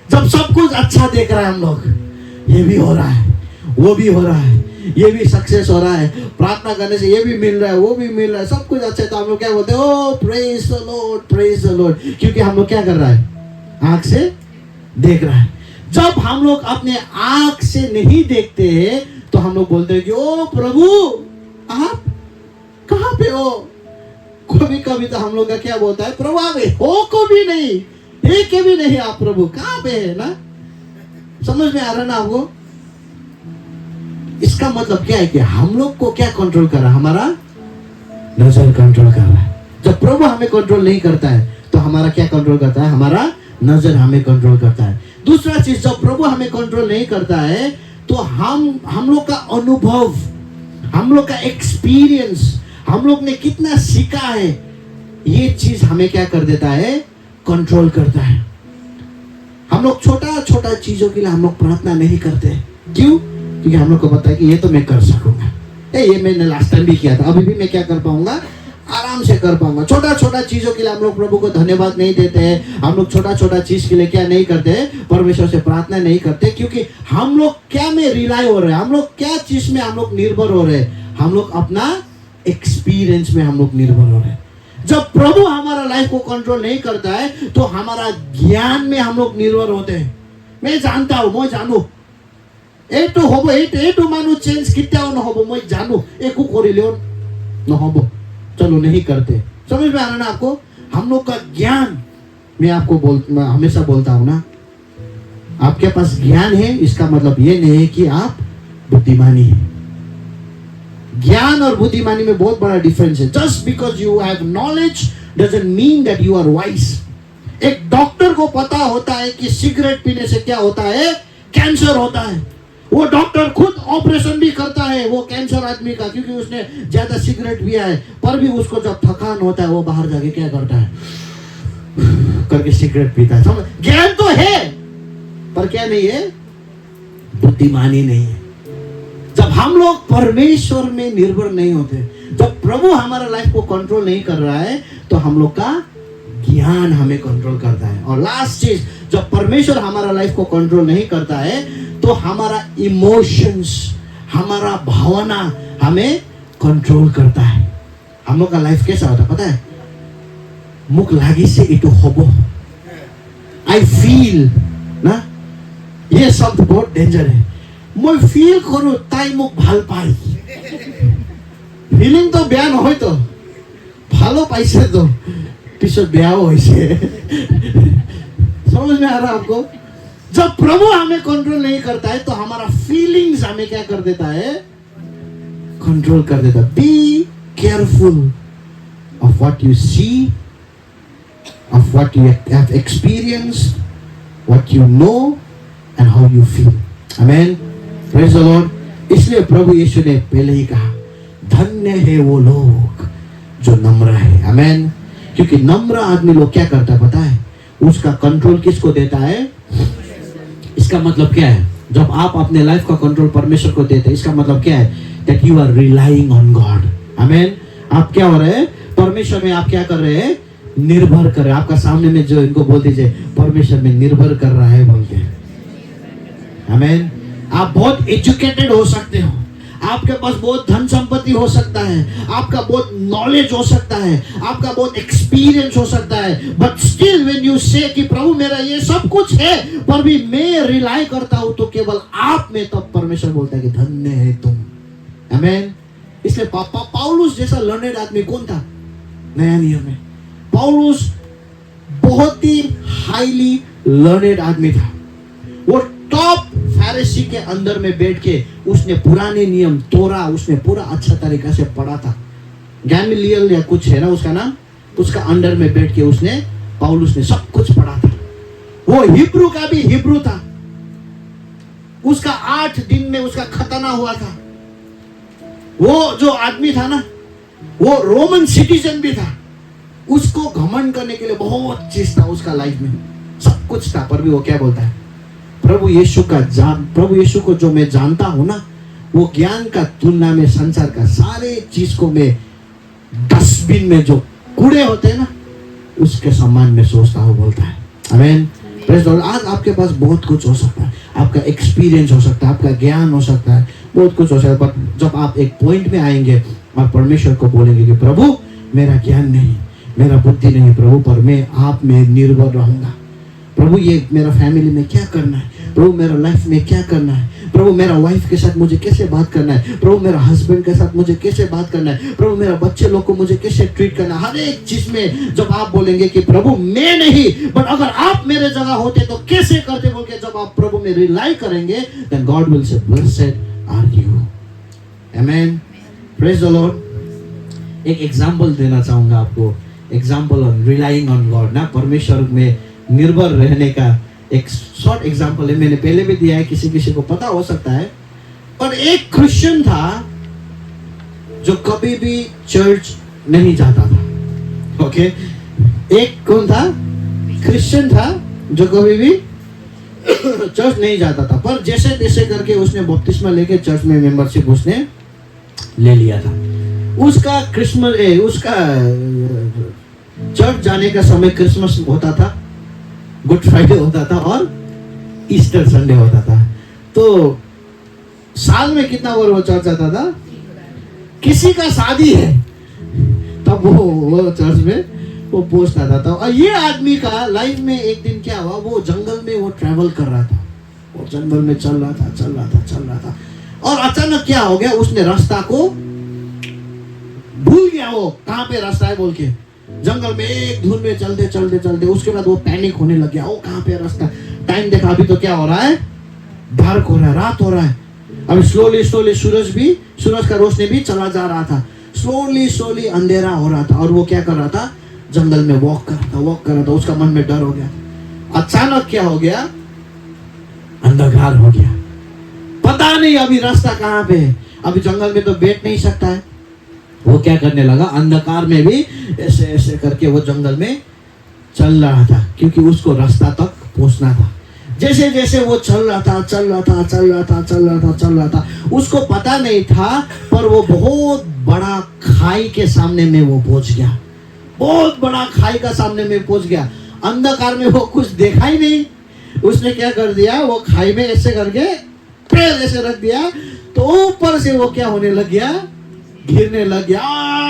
जब सब कुछ अच्छा देख रहा है, हम लोग ये भी हो रहा है, वो भी हो रहा है, ये भी सक्सेस हो रहा है, प्रार्थना करने से ये भी मिल रहा है, वो भी मिल रहा है, सब कुछ अच्छा है, तो हम लोग क्या बोलते हैं? Oh praise the Lord, praise the Lord. क्योंकि हम लोग क्या कर रहा है? आंख से देख रहा है। जब हम लोग अपने आंख से नहीं देखते हैं तो हम लोग बोलते हैं कि ओ प्रभु आप कहाँ पे हो? कभी कभी तो हम लोग का क्या बोलता है? प्रभु आप हो को भी नहीं, एक के भी नहीं, आप प्रभु कहाँ पे है ना? समझ में आ रहा ना आपको? इसका मतलब क्या है कि हम लोग को क्या कंट्रोल कर रहा है? हमारा नजर कंट्रोल कर रहा है। जब प्रभु हमें कंट्रोल नहीं करता है तो हमारा क्या कंट्रोल करता है? हमारा नजर हमें कंट्रोल करता है। दूसरा चीज, जब प्रभु हमें कंट्रोल नहीं करता है तो हम लोग का अनुभव, हम लोग का एक्सपीरियंस, हम लोग ने कितना सीखा है, ये चीज हमें क्या कर देता है? कंट्रोल करता है। हम लोग छोटा छोटा चीजों के लिए हम लोग प्रार्थना नहीं करते। क्यों? क्योंकि हम लोग को पता है कि ये तो मैं कर सकूंगा, ये मैंने लास्ट टाइम भी किया था, अभी भी मैं क्या कर पाऊंगा? आराम से कर पाऊंगा। छोटा छोटा चीजों के लिए हम लोग प्रभु को धन्यवाद नहीं देते हैं। हम लोग छोटा छोटा चीज के लिए क्या नहीं करते? परमेश्वर से प्रार्थना नहीं करते। क्योंकि हम लोग क्या में रिलाई हो रहे हैं? हम लोग क्या चीज में हम लोग निर्भर हो रहे हैं? हम लोग अपना एक्सपीरियंस में हम लोग निर्भर हो रहे हैं। जब प्रभु हमारा लाइफ को कंट्रोल नहीं करता है तो हमारा ज्ञान में हम लोग निर्भर होते हैं। मैं जानता हूं, मैं जानू এইটো হ'ব, এইটো মানুষ চেঞ্জ কেতিয়াও নহ'ব, মই জানো একো কৰিলেও নহ'ব, चलो नहीं करते। समझ में आ रहा ना आपको? हम लोग का ज्ञान, मैं हमेशा बोलता हूं ना, आपके पास ज्ञान है इसका मतलब ये नहीं है कि आप बुद्धिमानी है। ज्ञान और बुद्धिमानी में बहुत बड़ा डिफरेंस है। Just because you have knowledge doesn't mean that you are wise. एक डॉक्टर को पता होता है कि सिगरेट पीने से क्या होता है? कैंसर होता है। वो डॉक्टर खुद ऑपरेशन भी करता है वो कैंसर आदमी का, क्योंकि उसने ज्यादा सिगरेट पिया है। पर भी उसको जब थकान होता है वो बाहर जाके क्या करता है? करके सिगरेट पीता है। समझ? ज्ञान तो है पर क्या नहीं है? बुद्धिमानी नहीं है। जब हम लोग परमेश्वर में निर्भर नहीं होते, जब प्रभु हमारा लाइफ को कंट्रोल नहीं कर रहा है तो हम लोग का ज्ञान हमें कंट्रोल करता है। और लास्ट चीज, जब परमेश्वर हमारा लाइफ को कंट्रोल नहीं करता है तो हमारा इमोशंस, हमारा भावना हमें कंट्रोल करता है। हम लोग का लाइफ कैसा होता है पता है? मुख लागी से इटो होबो, आई फील ना, ये शब्द बहुत डेंजर है। मैं फील करूं ताई मुख ভাল পাই। ফিলিং তো বেয়া নহয় তো, ভালো পাইছে তো পিছত বেয়াও হইছে। समझ में आ रहा आपको? जब प्रभु हमें कंट्रोल नहीं करता है तो हमारा फीलिंग्स हमें क्या कर देता है? कंट्रोल कर देता है। Be careful of what you see, of what you have experienced, what you know and how you feel. Amen, praise the Lord. इसलिए प्रभु यीशु ने पहले ही कहा, धन्य है वो लोग जो नम्र है। आमेन। क्योंकि नम्र आदमी लोग क्या करता है पता है? उसका कंट्रोल किसको देता है? इसका मतलब क्या है? जब आप अपने लाइफ का कंट्रोल परमेश्वर को देते हैं, इसका मतलब क्या है? That you are relying on God. Amen. आप क्या हो रहे हैं? परमेश्वर में आप क्या कर रहे हैं? निर्भर कर रहे हैं। आपका सामने में जो इनको बोल दीजिए, परमेश्वर में निर्भर कर रहा है बोल के। आमेन। आप बहुत एजुकेटेड हो सकते हो, आपके पास बहुत धन संपत्ति हो सकता है, आपका बहुत नॉलेज हो सकता है, आपका बहुत एक्सपीरियंस हो सकता है, बट स्टिल व्हेन यू से कि प्रभु मेरा ये सब कुछ है पर भी मैं रिलाई करता हूं तो केवल आप में, तब परमेश्वर बोलता है कि धन्य है तुम। आमेन। इसलिए पौलुस जैसा लर्नेड आदमी कौन था नया नियम में? पौलुस बहुत ही हाईली लर्नेड आदमी था। वो टॉप फैरिसी के अंदर में बैठ के उसने पुराने नियम तोरा उसने पूरा अच्छा तरीका से पढ़ा था। गैमलियल या कुछ है ना उसका नाम, उसका अंडर में बैठ के उसने पौलुस ने सब कुछ पढ़ा था। वो हिब्रू का भी हिब्रू था, उसका 8 दिन में उसका खतना हुआ था। वो जो आदमी था ना, वो रोमन सिटीजन भी था। उसको घमंड करने के लिए बहुत चीज था उसका लाइफ में, सब कुछ था, पर भी वो क्या बोलता है, प्रभु यीशु को जो मैं जानता हूं ना, वो ज्ञान का तुलना में संसार का सारे चीज को मैं डस्टबिन में जो कूड़े होते हैं ना, उसके सम्मान में सोचता हूँ, बोलता है। आमीन, प्रेज़ द लॉर्ड। आज आपके पास बहुत कुछ हो सकता है, आपका एक्सपीरियंस हो सकता है, आपका ज्ञान हो सकता है, बहुत कुछ हो सकता है, पर जब आप एक पॉइंट में आएंगे, आप परमेश्वर को बोलेंगे कि प्रभु मेरा ज्ञान नहीं, मेरा बुद्धि नहीं प्रभु, पर मैं आप में निर्भर रहूंगा। प्रभु ये मेरा फैमिली में क्या करना है, प्रभु मेरा लाइफ में क्या करना है, प्रभु मेरा वाइफ के साथ मुझे कैसे बात करना है, प्रभु मेरा हस्बैंड के साथ मुझे कैसे बात करना है, प्रभु मेरा बच्चे लोग को मुझे कैसे ट्रीट करना है। हर एक चीज में जब आप बोलेंगे कि प्रभु मैं नहीं, बट अगर आप मेरे जगह होते तो कैसे करते बोल के जब आप प्रभु में रिलाई करेंगे, then God will say blessed are you. Amen, praise the Lord. एक एग्जांपल देना चाहूंगा आपको, example on relying on God ना, परमेश्वर में निर्भर रहने का एक शॉर्ट एग्जाम्पल है। मैंने पहले भी दिया है, किसी को पता हो सकता है। और एक क्रिश्चियन था जो कभी भी चर्च नहीं जाता था। ओके, एक कौन था? क्रिश्चियन था जो कभी भी चर्च नहीं जाता था, पर जैसे तैसे करके उसने बपतिस्मा लेके चर्च में मेंबरशिप उसने ले लिया था। उसका उसका चर्च जाने का समय क्रिसमस होता था, गुड फ्राइडे होता था और ईस्टर संडे होता था। तो साल में कितना बार वो चर्च जाता था? किसी का शादी है तब वो चर्च में वो पहुंचता था। और ये आदमी का लाइफ में एक दिन क्या हुआ, वो जंगल में वो ट्रैवल कर रहा था, वो जंगल में चल रहा था और अचानक क्या हो गया, उसने रास्ता को भूल गया, वो कहाँ पे रास्ता है बोल के। जंगल में एक धुन में चलते उसके बाद वो पैनिक होने लग गया, वो कहाँ पे रास्ता। टाइम देखा, अभी तो क्या हो रहा है, डार्क हो रहा है, रात हो रहा है। अभी स्लोली सूरज का रोशनी भी चला जा रहा था, स्लोली अंधेरा हो रहा था। और वो क्या कर रहा था, जंगल में वॉक कर रहा था। उसका मन में डर हो गया। अचानक क्या हो गया, अंधकार हो गया, पता नहीं अभी रास्ता कहाँ पे है। अभी जंगल में तो बैठ नहीं सकता है। वो क्या करने लगा, अंधकार में भी ऐसे करके वो जंगल में चल रहा था, क्योंकि उसको रास्ता तक पहुंचना था। जैसे वो चल रहा था, उसको पता नहीं था, पर वो बहुत बड़ा खाई के सामने में वो पहुंच गया, बहुत बड़ा खाई का सामने में पहुंच गया। अंधकार में वो कुछ देखा ही नहीं। उसने क्या कर दिया, वो खाई में ऐसे करके पैर ऐसे रख दिया, तो ऊपर से वो क्या होने लग गया, गिरने लग गया।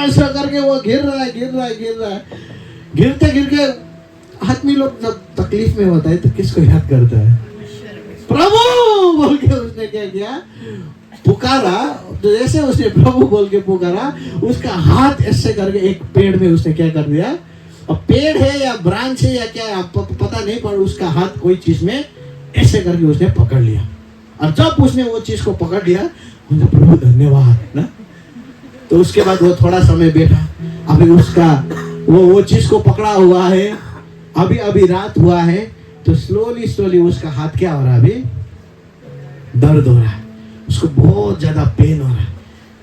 ऐसा करके वो गिर रहा है। गिरते आदमी लोग जब तकलीफ में होता है तो किसको याद करता है? प्रभु बोल के उसने क्या किया, पुकारा। तो जैसे उसने प्रभु बोल के पुकारा, उसका हाथ ऐसे करके एक पेड़ में उसने क्या कर दिया। अब पेड़ है या ब्रांच है या क्या पता नहीं, पर उसका हाथ कोई चीज में ऐसे करके उसने पकड़ लिया। और जब उसने वो चीज को पकड़ लिया, प्रभु धन्यवाद ना। तो उसके बाद वो थोड़ा समय बैठा। अभी उसका वो चीज को पकड़ा हुआ है, अभी रात हुआ है, तो स्लोली उसका हाथ क्या हो रहा है, अभी दर्द हो रहा है, उसको बहुत ज्यादा पेन हो रहा है।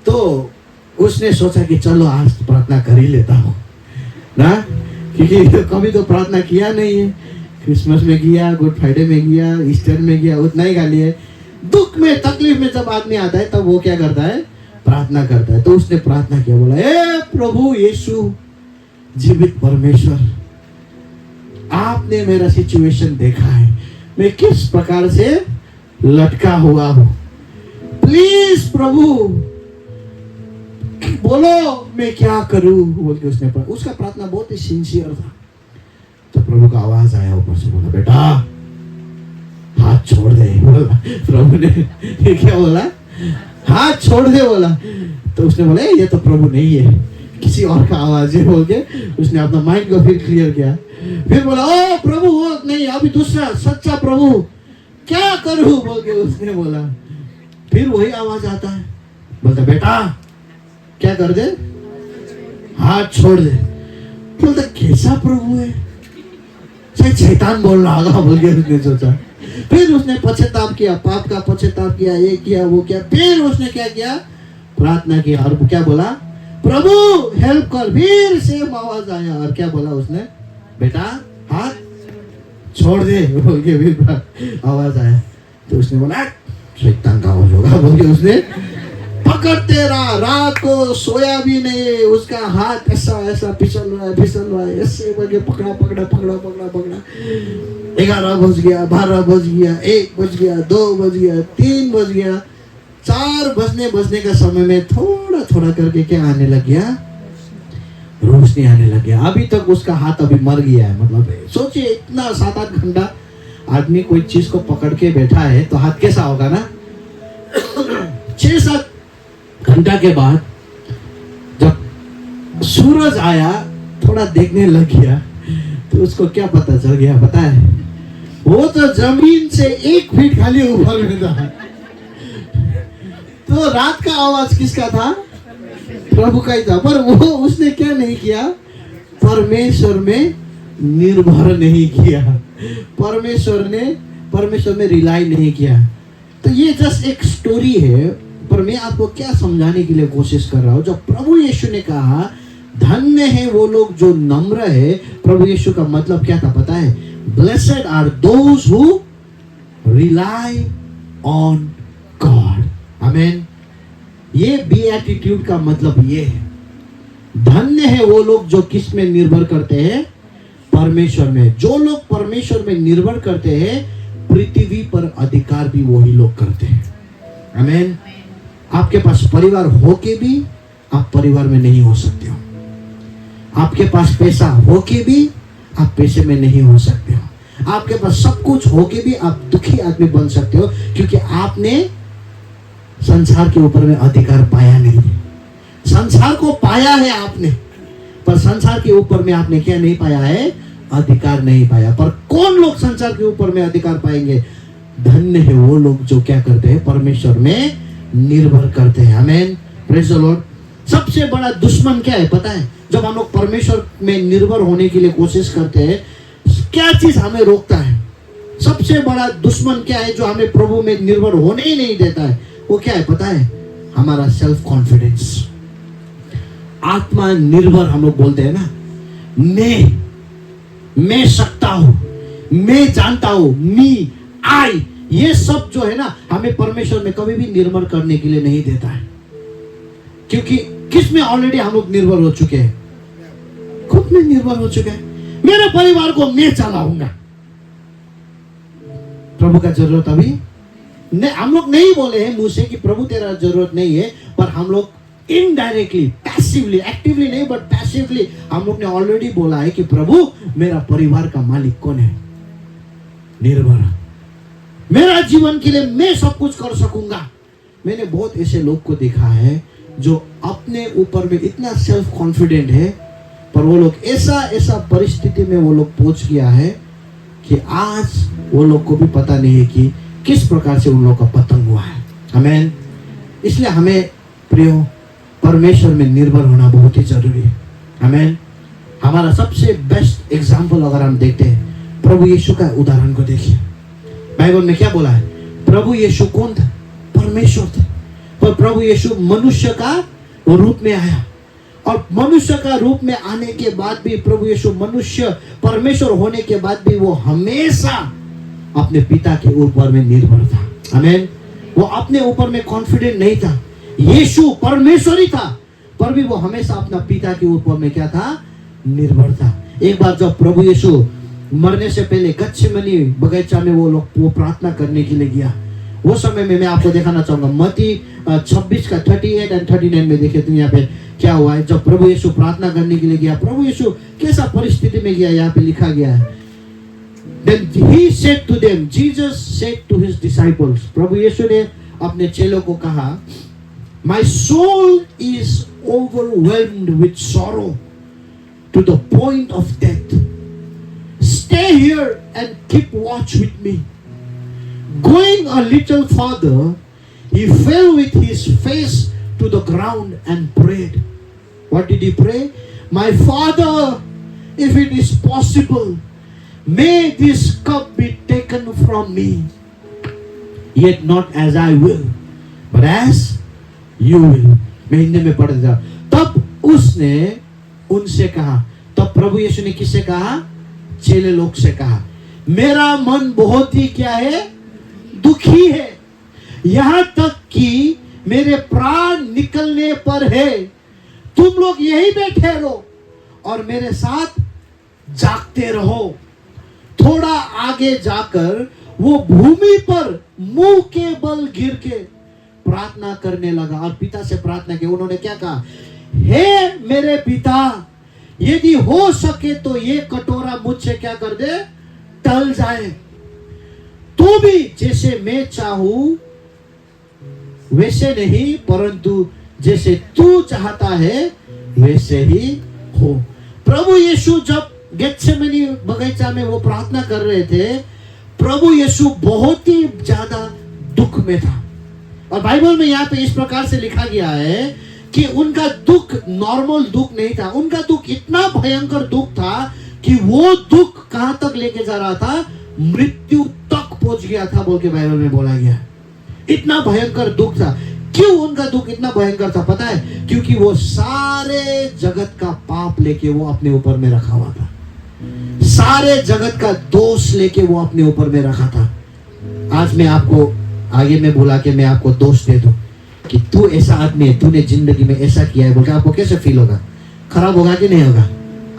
तो उसने सोचा कि चलो आज प्रार्थना कर ही लेता हूँ ना, क्योंकि कभी तो प्रार्थना किया नहीं है। क्रिसमस में किया, गुड फ्राइडे में किया, ईस्टर में किया, उतना ही गाली है। दुख में तकलीफ में जब आदमी आता है तब वो क्या करता है, प्रार्थना करता है। तो उसने प्रार्थना किया, बोला, हे प्रभु यीशु जीवित परमेश्वर, आपने मेरा सिचुएशन देखा है, मैं किस प्रकार से लटका हुआ हूं। प्लीज प्रभु बोलो मैं क्या करूं बोल के उसका प्रार्थना बहुत ही सिंसियर था। तो प्रभु का आवाज आया ऊपर से, बोला, बेटा हाथ छोड़ दे। बोला प्रभु ने ये क्या बोला, हाथ छोड़ दे बोला। तो उसने बोला ये तो प्रभु नहीं है, किसी और का आवाज है बोल के उसने अपना माइंड को फिर क्लियर किया। फिर बोला, ओ प्रभु वो नहीं, अभी दूसरा सच्चा प्रभु, क्या करूं बोल के उसने बोला। फिर वही आवाज आता है, बोलता बेटा क्या कर दे, हाथ छोड़ दे। बोलता कैसा प्रभु है, शायद शैतान बोल रहा होगा बोल के उसने सोचा। फिर उसने पश्चाताप किया, पाप का पश्चाताप किया, ये किया वो किया। फिर उसने क्या किया, प्रार्थना किया और क्या बोला, प्रभु हेल्प कर। फिर सेम आवाज आया और क्या बोला उसने, बेटा हाथ छोड़ दे बोल के फिर आवाज आया। तो उसने बोला शैतान का आवाज होगा बोल के उसने पकड़ते रहा, रात को सोया भी नहीं। उसका हाथ ऐसा ऐसा फिसल रहा है ऐसे बोल के पकड़ा पकड़ा पकड़ा पकड़ा पकड़ा। 11 बज गया, 12 बज गया, 1 बज गया, 2 बज गया, 3 बज गया, 4 बजने का समय में थोड़ा थोड़ा करके क्या आने लग गया, रोशनी आने लग गया। अभी तक उसका हाथ अभी मर गया है। मतलब सोचिए इतना 7-8 घंटा आदमी कोई चीज को पकड़ के बैठा है तो हाथ कैसा होगा ना। 6-7 घंटा के बाद जब सूरज आया, थोड़ा देखने लग गया तो उसको क्या पता चल गया पता है, वो तो जमीन से 1 फीट खाली ऊपर में था। तो रात का आवाज किसका था, प्रभु का ही था। पर वो उसने क्या नहीं किया, परमेश्वर में निर्भर नहीं किया, परमेश्वर में रिलाई नहीं किया। तो ये जस्ट एक स्टोरी है, पर मैं आपको क्या समझाने के लिए कोशिश कर रहा हूं। जब प्रभु यीशु ने कहा धन्य है वो लोग जो नम्र है, प्रभु यीशु का मतलब क्या था पता है, blessed are those who rely on God. Amen. ये बीएटिट्यूड का मतलब ये है, धन्य है वो लोग जो किस में निर्भर करते हैं, परमेश्वर में। जो लोग परमेश्वर में निर्भर करते हैं, पृथ्वी पर अधिकार भी वही लोग करते हैं। आमेन। आपके पास परिवार होके भी आप परिवार में नहीं हो सकते हो, आपके पास पैसा होके भी आप पैसे में नहीं हो सकते हो, आपके पास सब कुछ होके भी आप दुखी आदमी बन सकते हो, क्योंकि आपने संसार के ऊपर में अधिकार पाया नहीं है। संसार को पाया है आपने, पर संसार के ऊपर में आपने क्या नहीं पाया है, अधिकार नहीं पाया। पर कौन लोग संसार के ऊपर में अधिकार पाएंगे, धन्य है वो लोग जो क्या करते हैं, परमेश्वर में निर्भर करते हैं। आमेन। Praise the Lord. सबसे बड़ा दुश्मन क्या है पता है, जब हम लोग परमेश्वर में निर्भर होने के लिए कोशिश करते हैं, क्या चीज हमें रोकता है, सबसे बड़ा दुश्मन क्या है जो हमें प्रभु में निर्भर होने ही नहीं देता है, वो क्या है पता है, हमारा सेल्फ कॉन्फिडेंस। आत्मा निर्भर हम लोग बोलते हैं ना, मैं सकता हूं, मैं जानता हूं, मी आई, ये सब जो है ना हमें परमेश्वर में कभी भी निर्भर करने के लिए नहीं देता है। क्योंकि किस में ऑलरेडी हम लोग निर्भर हो चुके हैं, खुद में निर्भर हो चुके हैं। मेरे परिवार को मैं चलाऊंगा, प्रभु का जरूरत अभी नहीं। हम लोग नहीं बोले हैं मुंह से कि प्रभु तेरा जरूरत नहीं है, पर हम लोग इनडायरेक्टली, पैसिवली, एक्टिवली नहीं बट पैसिवली हम लोग ने ऑलरेडी बोला है कि प्रभु मेरा परिवार का मालिक कौन है, निर्भर। मेरा जीवन के लिए मैं सब कुछ कर सकूंगा। मैंने बहुत ऐसे लोग को देखा है जो अपने ऊपर में इतना सेल्फ कॉन्फिडेंट है, पर वो लोग ऐसा परिस्थिति में वो लोग पहुंच गया है कि आज वो लोग को भी पता नहीं है कि किस प्रकार से उन लोग का पतन हुआ है। आमेन। इसलिए हमें प्रियो परमेश्वर में निर्भर होना बहुत ही जरूरी है। आमेन। हमारा सबसे बेस्ट एग्जाम्पल अगर हम देखते हैं, प्रभु यीशु का उदाहरण को देखिए। बाइबल में क्या बोला है, प्रभु यीशु कौन था, परमेश्वर था, पर प्रभु यीशु मनुष्य का रूप में आया, और मनुष्य का रूप में आने के बाद भी प्रभु यीशु मनुष्य परमेश्वर होने के बाद भी वो हमेशा अपने पिता के ऊपर में निर्भर था। आमेन। वो अपने ऊपर में कॉन्फिडेंट नहीं था। यीशु परमेश्वर ही था, पर भी वो हमेशा अपना पिता के ऊपर में क्या था, निर्भर था। एक बार जब प्रभु यीशु मरने से पहले गत्सेमनी बगीचा में वो प्रार्थना करने के लिए गया, वो समय में मैं आपको दिखाना चाहूंगा। मत्ती 26 का 38 और 39 में देखे तो यहाँ पे क्या हुआ है। जब प्रभु यीशु प्रार्थना करने के लिए गया, प्रभु यीशु कैसा परिस्थिति में गया, यहाँ पे लिखा गया है, Then he said to them, Jesus said to his disciples, प्रभु यीशु ने अपने चेलों को कहा, My soul is overwhelmed with sorrow to the point of death. Stay here and keep watch with me. Going a little farther, he fell with his face to the ground and prayed. What did he pray? My Father, if it is possible, May this cup be taken from me, yet not as I will, but as you will. मैं हिंदी में पढ़ देता। तब उसने उनसे कहा, तब प्रभु यीशु ने किससे कहा? चेले लोग से कहा, मेरा मन बहुत ही क्या है? दुखी है, यहां तक कि मेरे प्राण निकलने पर है। तुम लोग यहीं बैठे रहो और मेरे साथ जागते रहो। थोड़ा आगे जाकर वो भूमि पर मुंह के बल गिर के प्रार्थना करने लगा और पिता से प्रार्थना की। उन्होंने क्या कहा? हे मेरे पिता, यदि हो सके तो ये कटोरा मुझसे क्या कर दे? टल जाए। तू भी जैसे मैं चाहूं वैसे नहीं, परंतु जैसे तू चाहता है वैसे ही हो। प्रभु यीशु जब गेत्सेमनी बगीचा में वो प्रार्थना कर रहे थे, प्रभु यीशु बहुत ही ज्यादा दुख में था। और बाइबल में यहाँ पे इस प्रकार से लिखा गया है कि उनका दुख नॉर्मल दुख नहीं था, उनका दुख इतना भयंकर दुख था कि वो दुख कहां तक लेके जा रहा था? मृत्यु तक पहुंच गया था, बोल के बाइबल में बोला गया। इतना भयंकर दुख था। क्यों उनका दुख इतना भयंकर था पता है? क्योंकि वो सारे जगत का पाप लेके वो अपने ऊपर में रखा हुआ था, सारे जगत का दोष लेके वो अपने ऊपर में रखा था। आज मैं आपको आगे में बुला के मैं आपको दोष दे दूं कि तू ऐसा आदमी है, तूने जिंदगी में ऐसा किया है, बोलकर आपको कैसे फील होगा? खराब होगा कि नहीं होगा?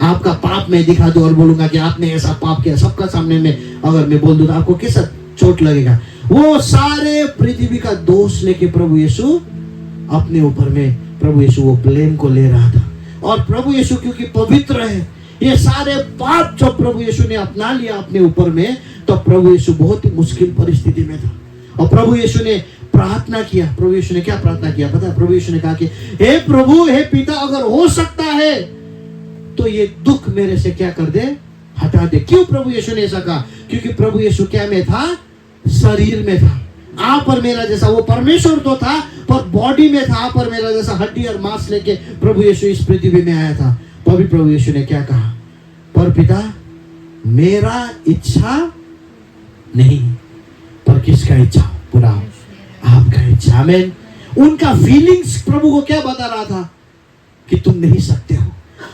आपका पाप मैं दिखा दूं और बोलूंगा कि आपने ऐसा पाप किया, सबका सामने में अगर मैं बोल दूं तो आपको कैसा चोट लगेगा? वो सारे पृथ्वी का दोष लेके प्रभु यीशु अपने ऊपर में, प्रभु यीशु वो ब्लेम को ले रहा था। और प्रभु यीशु क्योंकि पवित्र है, ये सारे पाप जो प्रभु यीशु ने अपना लिया अपने ऊपर में, तो प्रभु यीशु बहुत ही मुश्किल परिस्थिति में था। और प्रभु यीशु ने प्रार्थना किया। प्रभु यीशु ने क्या प्रार्थना किया पता है? प्रभु यीशु ने कहा कि हे प्रभु, हे पिता, अगर हो सकता है तो ये दुख मेरे से क्या कर दे? हटा दे। क्यों प्रभु यीशु ने ऐसा कहा? क्योंकि प्रभु यीशु क्या में था? शरीर में था। आप और मेरा जैसा, वो परमेश्वर तो था पर बॉडी में था, आप और मेरा जैसा हड्डी और मांस लेके प्रभु यीशु इस पृथ्वी में आया था। तो अभी प्रभु यीशु ने क्या कहा? पर पिता, मेरा इच्छा नहीं पर किसका इच्छा पूरा हो? आपका इच्छा। आमीन। उनका फीलिंग्स प्रभु को क्या बता रहा था? कि तुम नहीं सकते हो।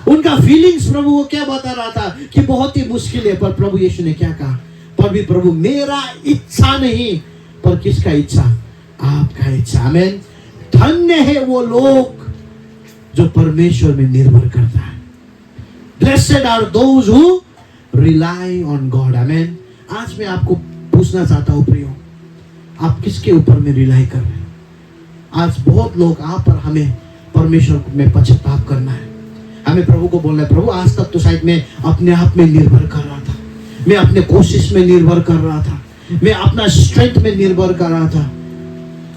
उनका फीलिंग्स प्रभु को क्या बता रहा था? कि बहुत ही मुश्किल है। पर प्रभु यीशु ने क्या कहा? पर भी प्रभु, मेरा इच्छा नहीं पर किसका इच्छा? आपका इच्छा। आमीन। धन्य है वो लोग जो परमेश्वर में निर्भर करता है। Blessed are those who rely on God. आमीन। आज मैं आपको पूछना चाहता हूं प्रियो, आप किसके ऊपर में रिलाई कर रहे हैं? आज बहुत लोग आप और हमें परमेश्वर में पश्चाताप करना है। हमें प्रभु को बोलना है, प्रभु आज तक तो शायद मैं अपने आप में निर्भर कर रहा था, मैं अपने कोशिश में निर्भर कर रहा था, मैं अपना स्ट्रेंथ में निर्भर कर रहा था।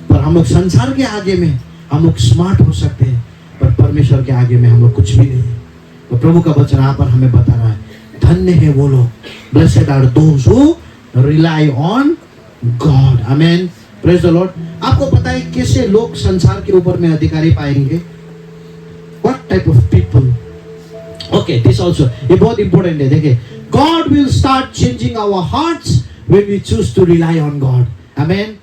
पर हम लोग संसार के आगे में हम लोग स्मार्ट हो सकते हैं, पर परमेश्वर के आगे में हम लोग कुछ भी नहीं है। तो प्रभु का वचन आप पर हमें बता रहा है, धन्य है वो लोग, blessed are those who rely on God. Amen. Praise the Lord. आपको पता है कैसे लोग संसार के ऊपर में अधिकारी पाएंगे? What type of people? Okay, this also, ये बहुत इंपॉर्टेंट है। देखिए, God will start changing our hearts when we choose to rely on God. Amen.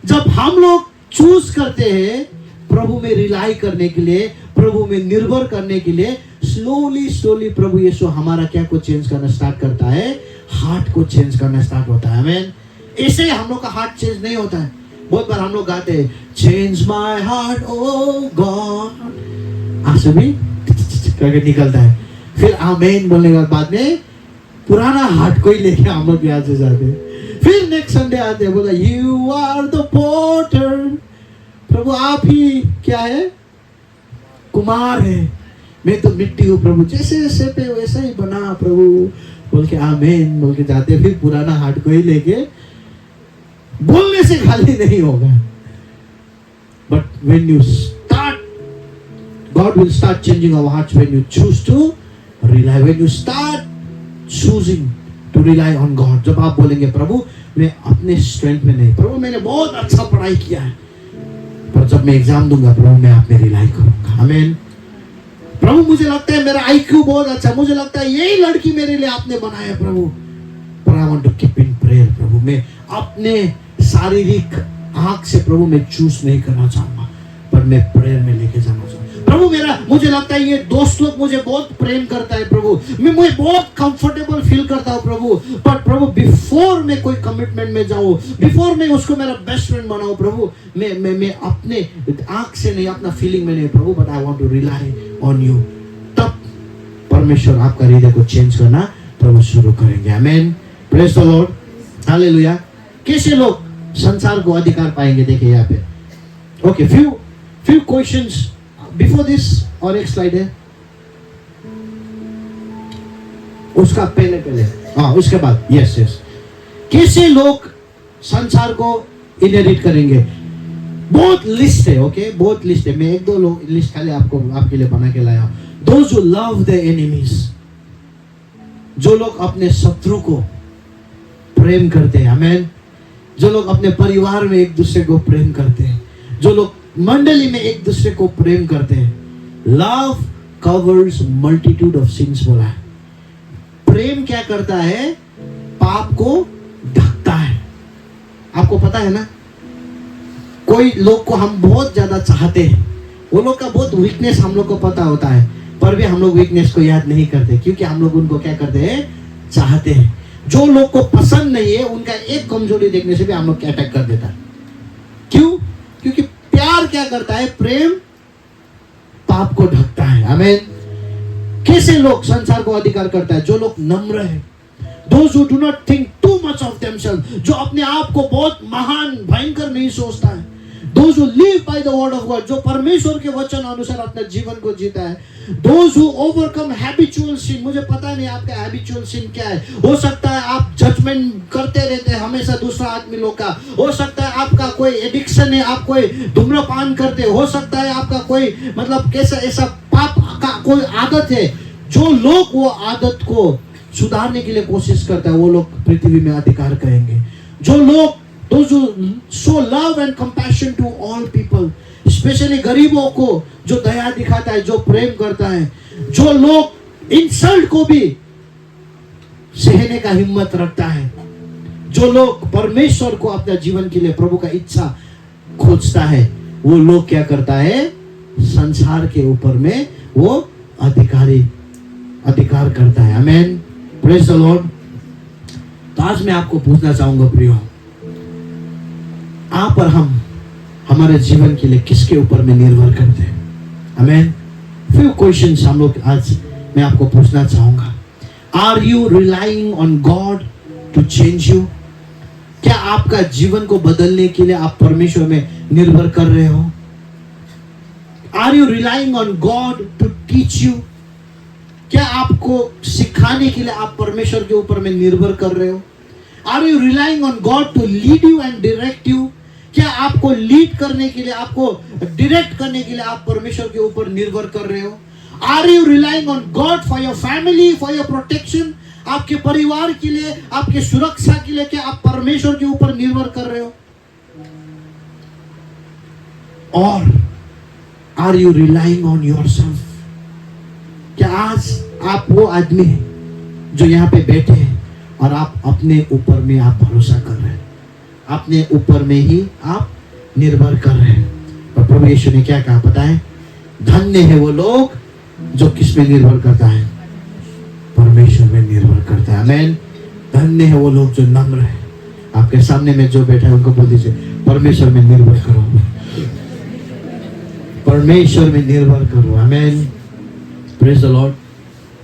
जब हम लोग चूज करते हैं प्रभु में रिलाई करने के लिए, प्रभु में निर्भर करने के लिए, स्लोली स्लोली प्रभु यीशु हमारा क्या को चेंज करना स्टार्ट करता है? हार्ट को चेंज करना स्टार्ट होता है। आमीन। ऐसे हम लोग का हार्ट चेंज नहीं होता है। बहुत बार हम लोग गाते हैं, change my heart O God, आंसू भी करके निकलता है। फिर आमीन बोलने के बाद में पुराना हार्ट को ही लेके हम लोग यहाँ से जाते हैं। फिर नेक्स्ट संडे आते हैं, बोला यू आर द पोटर, प्रभु आप ही क्या है? कुमार है, मैं तो मिट्टी हूँ प्रभु, जैसे जैसे पे वैसा ही बना प्रभु, बोल के आमीन बोल के जाते। फिर पुराना हार्ट को ही लेके, बोलने से खाली नहीं होगा, but when you start, God will start changing our hearts when you choose to rely, when you start choosing to rely on God. जब आप बोलेंगे प्रभु मैं अपने स्ट्रेंथ में नहीं, प्रभु मैंने बहुत अच्छा पढ़ाई किया है, पर जब मैं एग्जाम दूंगा प्रभु मैं आप में रिलाई करूंगा। आमीन। प्रभु मुझे लगता है मेरा IQ बहुत अच्छा, मुझे लगता है यही लड़की मेरे लिए आपने बनाया प्रभु, want to keep in prayer प्रभु। मैं अपने शारीरिक आंख से प्रभु मैं चूज नहीं करना चाहूंगा, पर मैं प्रेयर में लेके जाना चाहूंगा प्रभु। मुझे लगता है ये दोस्त लोग मुझे बहुत प्रेम करता है प्रभु, मुझे बहुत कंफर्टेबल फील करता हूँ प्रभु, पर प्रभु बिफोर मैं कोई कमिटमेंट में जाऊँ, बिफोर मैं उसको मेरा बेस्ट फ्रेंड बनाऊँ प्रभु, मैं अपने आंख से नहीं, अपना फीलिंग में नहीं प्रभु, but I want to rely on you. तब परमेश्वर आपका हृदय को चेंज करना प्रभु शुरू करेंगे। आमीन, प्रेज द लॉर्ड, हालेलुया। कैसे लोग संसार को अधिकार पाएंगे, देखिए यहाँ पे। Okay, few questions before this, और एक स्लाइड है उसका पहले हाँ, उसके बाद यस कैसे लोग संसार को इनहेरिट करेंगे। बहुत लिस्ट है, ओके, बहुत लिस्ट है। मैं एक दो लोग लिस्ट खाली आपके लिए बना के लाया हूं। Those who love their enemies, जो लोग अपने शत्रु को प्रेम करते हैं, आमीन। जो लोग अपने परिवार में एक दूसरे को प्रेम करते हैं, जो लोग मंडली में एक दूसरे को प्रेम करते हैं। Love covers multitude of since बोला है। प्रेम क्या करता है, पाप को ढकता है। आपको पता है ना, कोई लोग को हम बहुत ज्यादा चाहते हैं, वो लोग का बहुत वीकनेस हम लोग को पता होता है, पर भी हम लोग वीकनेस को याद नहीं करते, क्योंकि हम लोग उनको क्या करते हैं, चाहते हैं। जो लोग को पसंद नहीं है, उनका एक कमजोरी देखने से भी हम लोग अटैक कर देता है। क्यों? क्योंकि प्यार क्या करता है, प्रेम पाप को ढकता है। आमीन। कैसे लोग संसार को अधिकार करता है, जो लोग नम्र है, Those who do not think too much of themselves, जो अपने आप को बहुत महान भयंकर नहीं सोचता है। Those who live by the word of God, जो परमेश्वर के वचन अनुसार अपने जीवन को जीता है। Those who overcome habitual sin, मुझे पता नहीं आपका habitual sin क्या है। हो सकता है आप जजमेंट करते रहते हैं हमेशा दूसरा आदमी लोग का, हो सकता है आपका कोई एडिक्शन है, आप कोई धूम्रपान करते, हो सकता है आपका कोई मतलब कैसा ऐसा पाप का कोई आदत है। जो लोग वो आदत को सुधारने के लिए कोशिश करता है, वो लोग पृथ्वी में अधिकार करेंगे। जो लोग those who show love and compassion to all people, especially गरीबों को जो दया दिखाता है, जो प्रेम करता है, जो लोग इंसल्ट को भी सहने का हिम्मत रखता है, जो लोग परमेश्वर को अपने जीवन के लिए प्रभु का इच्छा खोजता है, वो लोग क्या करता है, संसार के ऊपर में वो अधिकार करता है। आमीन, प्रेज द लॉर्ड। तो आज मैं आपको पूछना चाहूंगा प्रियो, आप और हम हमारे जीवन के लिए किसके ऊपर में निर्भर करते हैं। आमीन। फ्यू क्वेश्चंस हम लोग आज मैं आपको पूछना चाहूंगा। Are you relying on God to change you? क्या आपका जीवन को बदलने के लिए आप परमेश्वर में निर्भर कर रहे हो? Are you relying on God to teach you? क्या आपको सिखाने के लिए आप परमेश्वर के ऊपर में निर्भर कर रहे हो? Are you relying on God to lead you and direct you? क्या आपको लीड करने के लिए, आपको डायरेक्ट करने के लिए आप परमेश्वर के ऊपर निर्भर कर रहे हो? Are you relying on God for your family, for your protection? आपके परिवार के लिए, आपके सुरक्षा के लिए क्या आप परमेश्वर के ऊपर निर्भर कर रहे हो? और are you relying on yourself? क्या आज आप वो आदमी हैं जो यहाँ पे बैठे हैं और आप अपने ऊपर में आप भरोसा कर रहे हैं, अपने ऊपर में ही आप निर्भर कर रहे हैं? और प्रभु यीशु ने क्या कहा पता है? धन्य है वो लोग जो किस में निर्भर करता है, परमेश्वर में निर्भर करता है। आमीन। धन्य है वो लोग जो नम्र है। आपके सामने में जो बैठा है उनको बोल दीजिए, परमेश्वर में निर्भर करो, परमेश्वर में निर्भर करो। आमीन, प्रेज द लॉर्ड।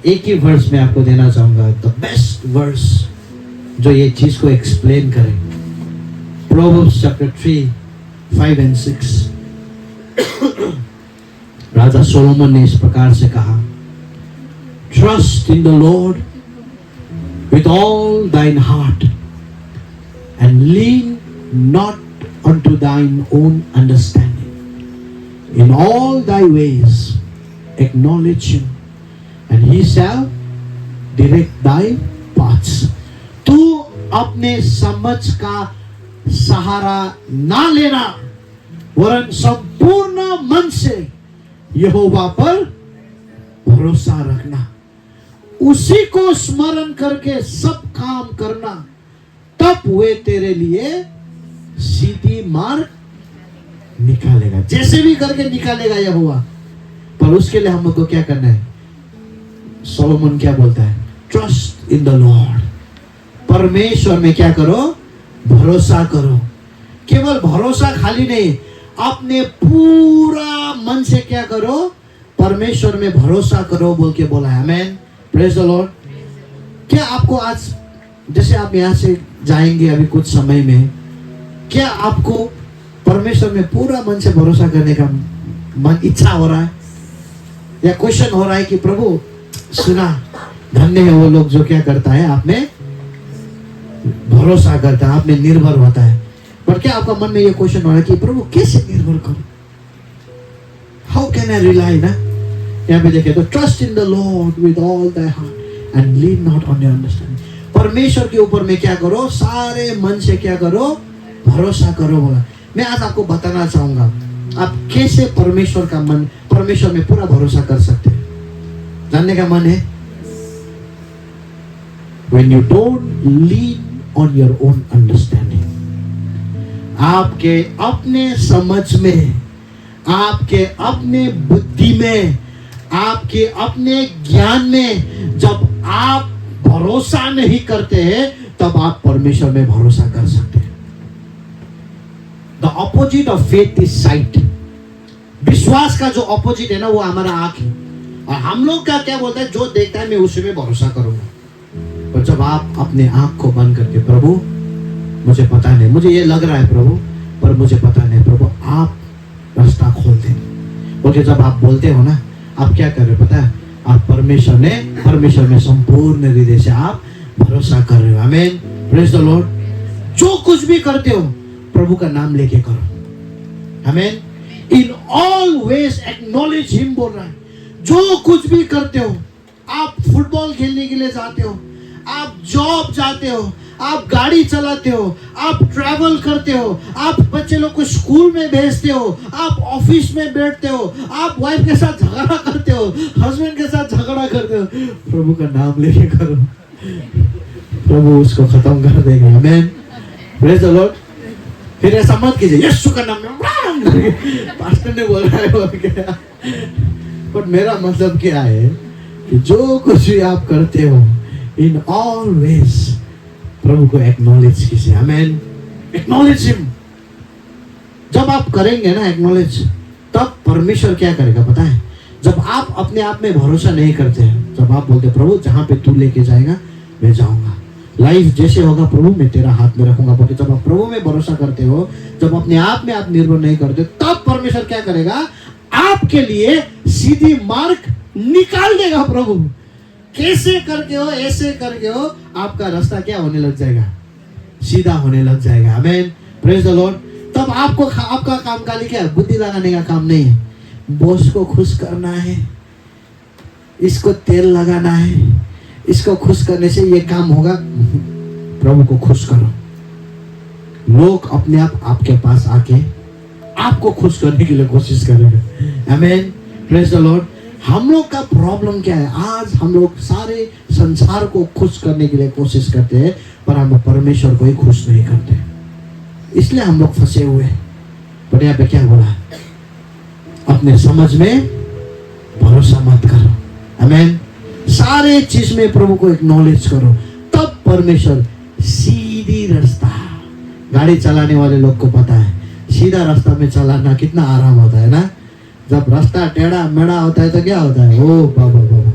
एक ही वर्स में आपको देना चाहूंगा, द बेस्ट वर्स जो ये चीज को एक्सप्लेन करे। Proverbs chapter 3, 5 and 6। Raja Solomon ने इस प्रकार से कहा, Trust in the Lord with all thine heart and lean not unto thine own understanding. In all thy ways acknowledge him and he shall direct thy paths. तू अपने समझ का सहारा ना लेना, वरन संपूर्ण मन से यहोवा पर भरोसा रखना, उसी को स्मरण करके सब काम करना, तब वे तेरे लिए सीधी मार्ग निकालेगा। जैसे भी करके निकालेगा यहोवा, पर उसके लिए हम लोग को क्या करना है? सोलोमन क्या बोलता है? Trust in the Lord. परमेश्वर में क्या करो? भरोसा करो। केवल भरोसा खाली नहीं, अपने पूरा मन से क्या करो? परमेश्वर में भरोसा करो बोल के बोला है। Amen, praise the Lord. क्या आपको आज, जैसे आप यहाँ से जाएंगे अभी कुछ समय में, क्या आपको परमेश्वर में पूरा मन से भरोसा करने का मन इच्छा हो रहा है? या क्वेश्चन हो रहा है कि प्रभु सुना, धन्य है वो लोग जो क्या करता है, आप में भरोसा करता है, आप में निर्भर होता है। पर क्या आपका मन में ये क्वेश्चन हो रहा है कि प्रभु कैसे निर्भर करूं? हाउ कैन आई रिलाई ना? यहाँ पे देखे तो trust in the Lord with all thy heart and lean not on your understanding. परमेश्वर के ऊपर में क्या करो? सारे मन से क्या करो? भरोसा करो बोला। मैं आज आपको बताना चाहूंगा आप कैसे परमेश्वर में पूरा भरोसा कर सकते हैं। जानने का मन है? When you don't lean on your own understanding, आपके अपने समझ में, आपके अपने बुद्धि में, आपके अपने ज्ञान में जब आप भरोसा नहीं करते हैं, तब आप परमेश्वर में भरोसा कर सकते हैं। The opposite of faith is sight. विश्वास का जो ऑपोजिट है ना, वो हमारा आंख है। और हम लोग का क्या बोलता है? जो देखता है मैं उसी में भरोसा करूंगा। पर जब आप अपने आंख को बंद करके, प्रभु मुझे पता नहीं, मुझे ये लग रहा है प्रभु, पर मुझे पता नहीं, प्रभु आप रास्ता खोल दें बोलके जब आप बोलते हो ना, आप क्या कर रहे हो पता है? आप परमेश्वर में संपूर्ण हृदय से आप भरोसा कर रहे हो। आमीन, प्रेज द लॉर्ड। जो कुछ भी करते हो प्रभु का नाम लेके करो। आमीन। In all ways acknowledge him बोल रहा है। जो कुछ भी करते हो, आप फुटबॉल खेलने के लिए जाते हो, आप जॉब जाते हो, आप गाड़ी चलाते हो, आप ट्रैवल करते हो, आप बच्चे लोग को स्कूल में भेजते हो, आप ऑफिस में बैठते हो, आप वाइफ के साथ झगड़ा करते हो, हस्बैंड के साथ झगड़ा करते हो, प्रभु का नाम लेके करो, प्रभु उसको खत्म कर देगा। आमीन, प्रेज द लॉर्ड। फिर ऐसा मत कीजिए यीशु का नाम में पास्टर ने बोला है और क्या। पर मेरा मतलब क्या है कि जो कुछ भी आप करते हो, इन ऑल वेज प्रभु को एक्नॉलेज कीजिए। आमीन, एक्नॉलेज हिम। जब आप करेंगे ना एक्नॉलेज, तब परमेश्वर क्या करेगा पता है? जब आप अपने आप में भरोसा नहीं करते हैं, जब आप बोलते प्रभु जहां पे तू लेके जाएगा मैं जाऊंगा, लाइफ जैसे होगा प्रभु मैं तेरा हाथ में रखूंगा बोलते, जब आप प्रभु में भरोसा करते हो, जब अपने आप में आप निर्भर नहीं करते, तब परमेश्वर क्या करेगा? आपके लिए सीधी मार्ग निकाल देगा। प्रभु कैसे करके हो, ऐसे करके हो, आपका रास्ता क्या होने लग जाएगा? सीधा होने लग जाएगा। आमीन, प्रेज द लॉर्ड। तब आपको आपका काम खाली क्या है? बुद्धि लगाने का काम नहीं है। बॉस को खुश करना है, इसको तेल लगाना है, इसको खुश करने से ये काम होगा। प्रभु को खुश करो। लोग अपने आप आपके पास आके आपको खुश करने के लिए कोशिश करेंगे। आमीन, प्रेज द लॉर्ड। हम लोग का प्रॉब्लम क्या है? आज हम लोग सारे संसार को खुश करने के लिए कोशिश करते हैं, पर हम परमेश्वर को ही खुश नहीं करते, इसलिए हम लोग फंसे हुए हैं। पर यहाँ पे क्या बोला? अपने समझ में भरोसा मत करो। आमीन, सारे चीज में प्रभु को एक्नॉलेज करो, तब परमेश्वर सीधी रास्ता। गाड़ी चलाने वाले लोग को पता है सीधा रास्ता में चलाना कितना आराम होता है ना। जब रास्ता टेढ़ा मेढ़ा होता है तो क्या होता है? ओ बाबा बाबा,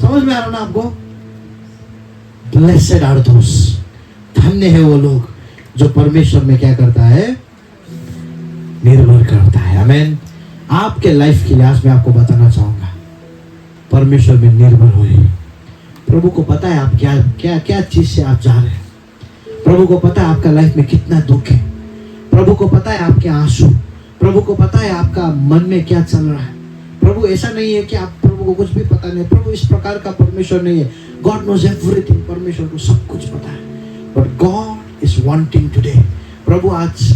समझ में आ रहा ना आपको? ब्लेसेड आर दोस, धन्य है वो लोग जो परमेश्वर में क्या करता है? निर्भर करता है। आमीन। आपके लाइफ के लिए आज मैं आपको बताना चाहूंगा, परमेश्वर में निर्भर होए। प्रभु को पता है आप क्या क्या क्या चीज से आप जा रहे हैं। प्रभु को पता है आपका लाइफ में कितना दुख है। प्रभु को पता है आपके आंसू। प्रभु को पता है आपका मन में क्या चल रहा है। प्रभु ऐसा नहीं है कि आप प्रभु को कुछ भी पता नहीं। प्रभु इस प्रकार का परमेश्वर नहीं है। God knows everything. परमेश्वर को सब कुछ पता है। But God is wanting today, प्रभु आज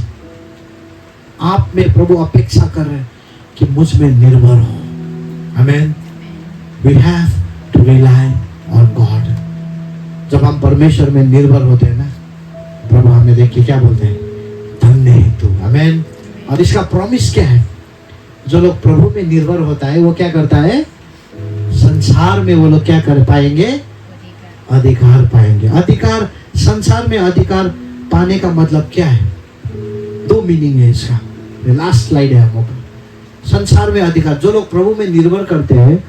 आप में प्रभु अपेक्षा कर रहे हैं कि मुझ में निर्भर हो। आमीन। We have to rely on God. जब हम परमेश्वर में निर्भर होते हैं ना, देख के क्या बोलते हैं? धन्य है तू। आमेन। और इसका प्रॉमिस क्या है? जो लोग प्रभु में निर्भर होता है वो क्या करता है? संसार में वो लोग क्या कर पाएंगे? अधिकार पाएंगे। अधिकार, संसार में अधिकार पाने का मतलब क्या है? दो मीनिंग है इसका। लास्ट स्लाइड है हम लोग। संसार में अधिकार, जो लोग प्रभु में निर्भर करते हैं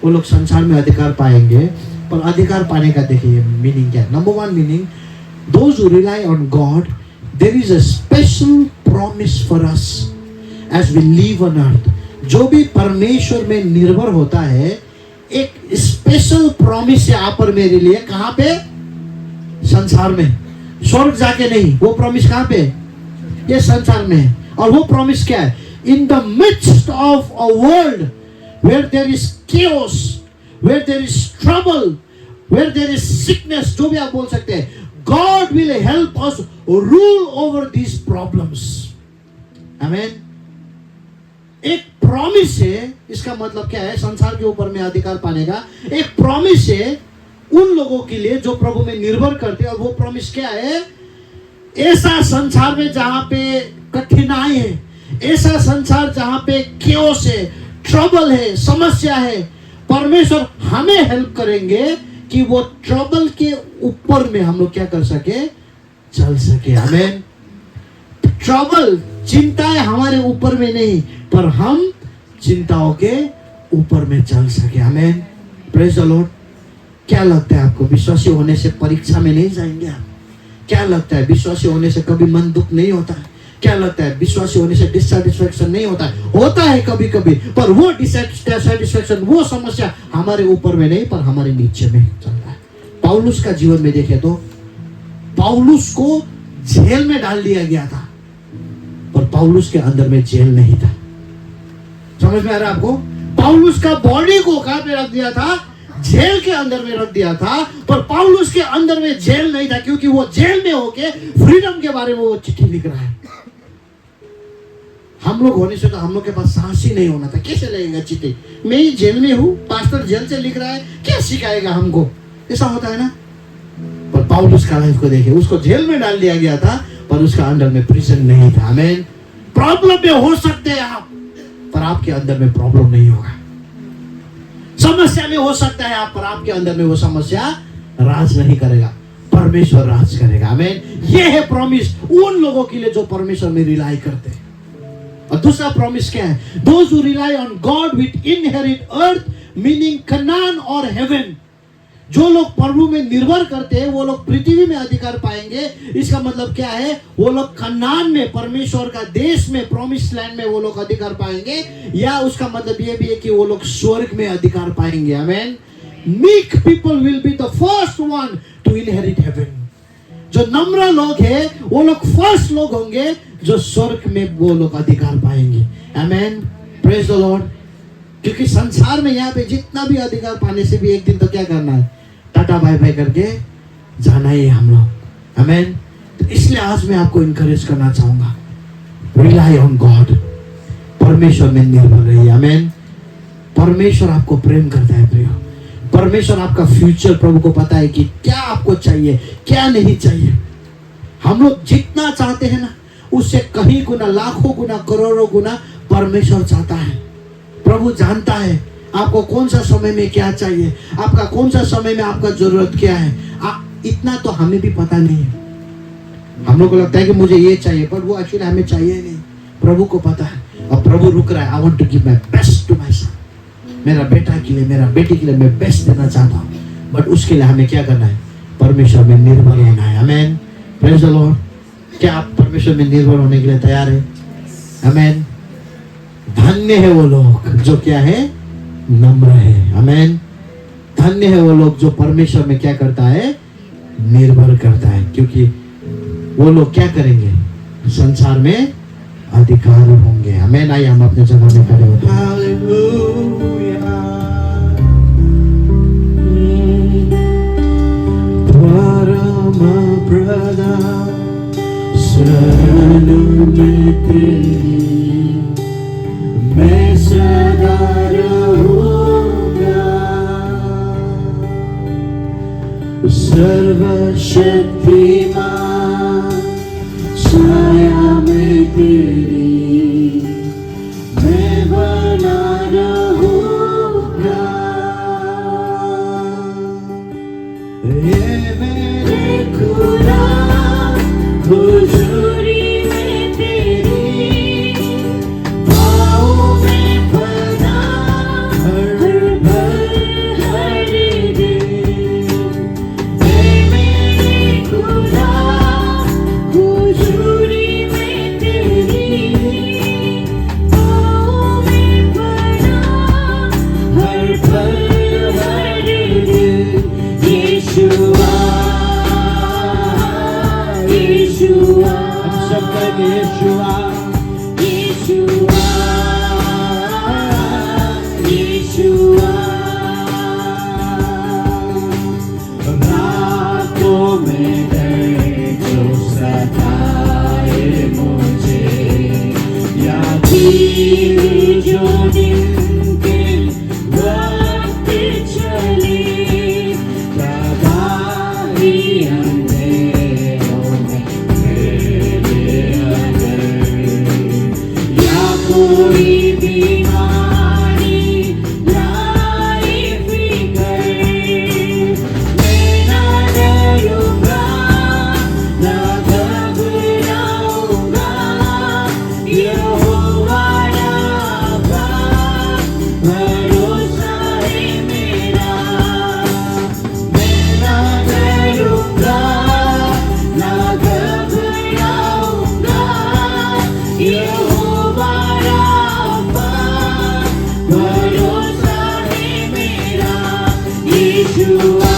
वो लोग संसार में अधिकार पाएंगे। पर अधिकार पाने का देखिए मीनिंग क्या है। Number one meaning, those who rely on God, there is a special promise for us as we live on earth. जो भी परमेश्वर में निर्भर होता है, एक स्पेशल प्रॉमिस है आप और मेरे लिए। कहां पे? संसार में। स्वर्ग जाके नहीं, वो प्रॉमिस कहां पे? ये संसार में है। और वो प्रॉमिस क्या है? In the midst of a world where there is chaos, where there is trouble, where there is sickness, जो भी आप बोल सकते हैं, God will help us rule over these problems. Amen. एक प्रॉमिस है, इसका मतलब क्या है? संसार के ऊपर में अधिकार पाने का एक प्रॉमिस है उन लोगों के लिए जो प्रभु में निर्भर करते हैं। और वो प्रॉमिस क्या है? ऐसा संसार में जहां पे कठिनाई है, ऐसा संसार जहां पे chaos है, ट्रबल है, समस्या है, परमेश्वर हमें हेल्प करेंगे कि वो ट्रबल के ऊपर में हम लोग क्या कर सके? चल सके। आमेन। ट्रबल, चिंताएं हमारे ऊपर में नहीं, पर हम चिंताओं के ऊपर में चल सके। आमेन। Praise the Lord. क्या लगता है आपको? विश्वासी होने से परीक्षा में नहीं जाएंगे आप? क्या लगता है? विश्वासी होने से कभी मन दुख नहीं होता है? क्या लगता है? विश्वासी होने से डिससैटिस्फैक्शन नहीं होता है? होता है कभी कभी, पर वो डिससैटिस्फैक्शन, वो समस्या हमारे ऊपर में नहीं, पर हमारे नीचे में चलता है। पौलुस का जीवन में देखें तो पौलुस को जेल में डाल दिया गया था, पर पौलुस के अंदर में जेल नहीं था। समझ में आ रहा है आपको? पौलुस का बॉडी को कहां पे रख दिया था? जेल के अंदर में रख दिया था, पर पौलुस के अंदर में जेल नहीं था, क्योंकि वो जेल में होके फ्रीडम के बारे में वो चिट्ठी लिख रहा है। हम लोग होने से तो हम लोग के पास साहस ही नहीं होना था। कैसे लगेगा चिट्ठी? मैं ही जेल में हूं, पास्टर जेल से लिख रहा है, क्या सिखाएगा हमको? ऐसा होता है ना। पर पौलुस का लाइफ को देखिए, उसको जेल में डाल दिया गया था, पर उसका अंदर में प्रिजन नहीं था। आमेन। प्रॉब्लम में हो सकते हैं आप, पर आपके अंदर में प्रॉब्लम नहीं होगा। समस्या में हो सकता है आप, पर आपके अंदर में वो समस्या राज नहीं करेगा, परमेश्वर राज करेगा। आमेन। ये है प्रॉमिस उन लोगों के लिए जो परमेश्वर में रिलाई करते हैं। और दूसरा प्रॉमिस क्या है? Those who rely on God will inherit earth, meaning Kanan और हेवन। जो लोग प्रभु में निर्भर करते हैं वो लोग पृथ्वी में अधिकार पाएंगे। इसका मतलब क्या है? वो लोग कनान में, परमेश्वर का देश में, प्रॉमिस लैंड में वो लोग अधिकार पाएंगे। या उसका मतलब ये भी है कि वो लोग स्वर्ग में अधिकार पाएंगे। आमेन। Meek people will be the first one to inherit heaven. जो नम्र लोग हैं वो लोग फर्स्ट लोग होंगे जो स्वर्ग में वो लोग अधिकार पाएंगे। आमेन। Praise the Lord. क्योंकि संसार में यहाँ पे जितना भी अधिकार पाने से भी एक दिन तो क्या करना है? टाटा बाय बाय करके जाना ही हम लोग। आमेन। तो इसलिए आज मैं आपको इनकरेज करना चाहूंगा, रिलाई ऑन गॉड। परमेश्वर में निर्भर रहिए। आमेन। परमेश्वर आपको प्रेम करता है प्रियो। परमेश्वर आपका फ्यूचर प्रभु को पता है कि क्या आपको चाहिए, क्या नहीं चाहिए। हम लोग जितना चाहते हैं ना, उससे कहीं गुना, लाखों गुना, करोड़ों गुना परमेश्वर चाहता है। प्रभु जानता है आपको कौन सा समय में क्या चाहिए, आपका कौन सा समय में आपका जरूरत क्या है। इतना तो हमें भी पता नहीं है। हम लोग को लगता है कि मुझे ये चाहिए, पर वो एक्चुअली हमें चाहिए नहीं। प्रभु को पता है, और प्रभु रुक रहा है। I want to give my best to my son. मेरा बेटा के लिए, मेरा बेटी के लिए मैं बेस्ट देना चाहता हूँ, बट उसके लिए हमें क्या करना है? परमेश्वर में निर्भर होना है। आमेन। Praise the Lord. क्या आप परमेश्वर में निर्भर होने के लिए तैयार है? आमेन। धन्य है वो लोग जो क्या है? नम्र है। आमेन। धन्य है वो लोग जो परमेश्वर में क्या करता है? निर्भर करता है, क्योंकि वो लोग क्या करेंगे? संसार में अधिकारी होंगे। आमेन। आइए हम अपने जगह में खड़े होते हैं। परम प्रधान मैं सदा रहूंगा, सर्वशक्तिमान तेरी मैं बना रहूंगा। ये मेरे खुदा हुजूरी में तेरी पाँव में पना हर पल हर दिन। ये मेरे खुदा हुजूरी में तेरी पाँव में पना हर पल हर दिन। यीशुआ यीशुआ हम सब कहेंगे यीशुआ यीशुआ यीशुआ। रातों में डर जो सताए मुझे या धीरे जो दिन के वक्त चले तबाही अंधेरों में मेरे अगर या कोई बीमारी लाई फिकर मैं ना डरूंगा ना घबराऊंगा। यहोवा राफा भरोसा है मेरा। मैं ना डरूंगा ना घबराऊंगा। यहोवा राफा भरोसा है मेरा। यीशुआ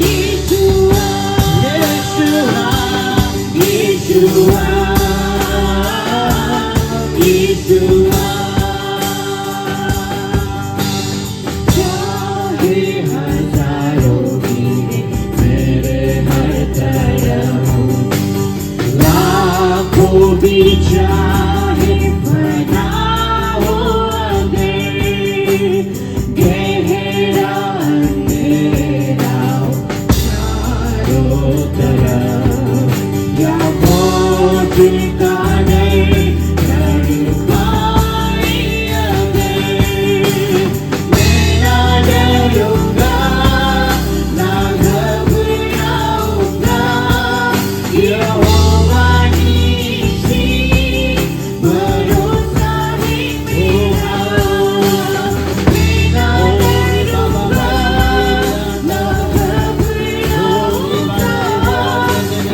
यीशुआ यीशुआ यीशुआ। चाहे हजारों कीड़े मेरे हर तरफ लाखों भी चाहे फना हो अगर गहरा अंधेरा हो चारों तरफ या मौत का डर पाए अगर मैं ना डरूंगा ना घबराऊंगा। यहोवा नीसी भरोसा है मेरा। मैं ना डरूंगा ना घबराऊंगा।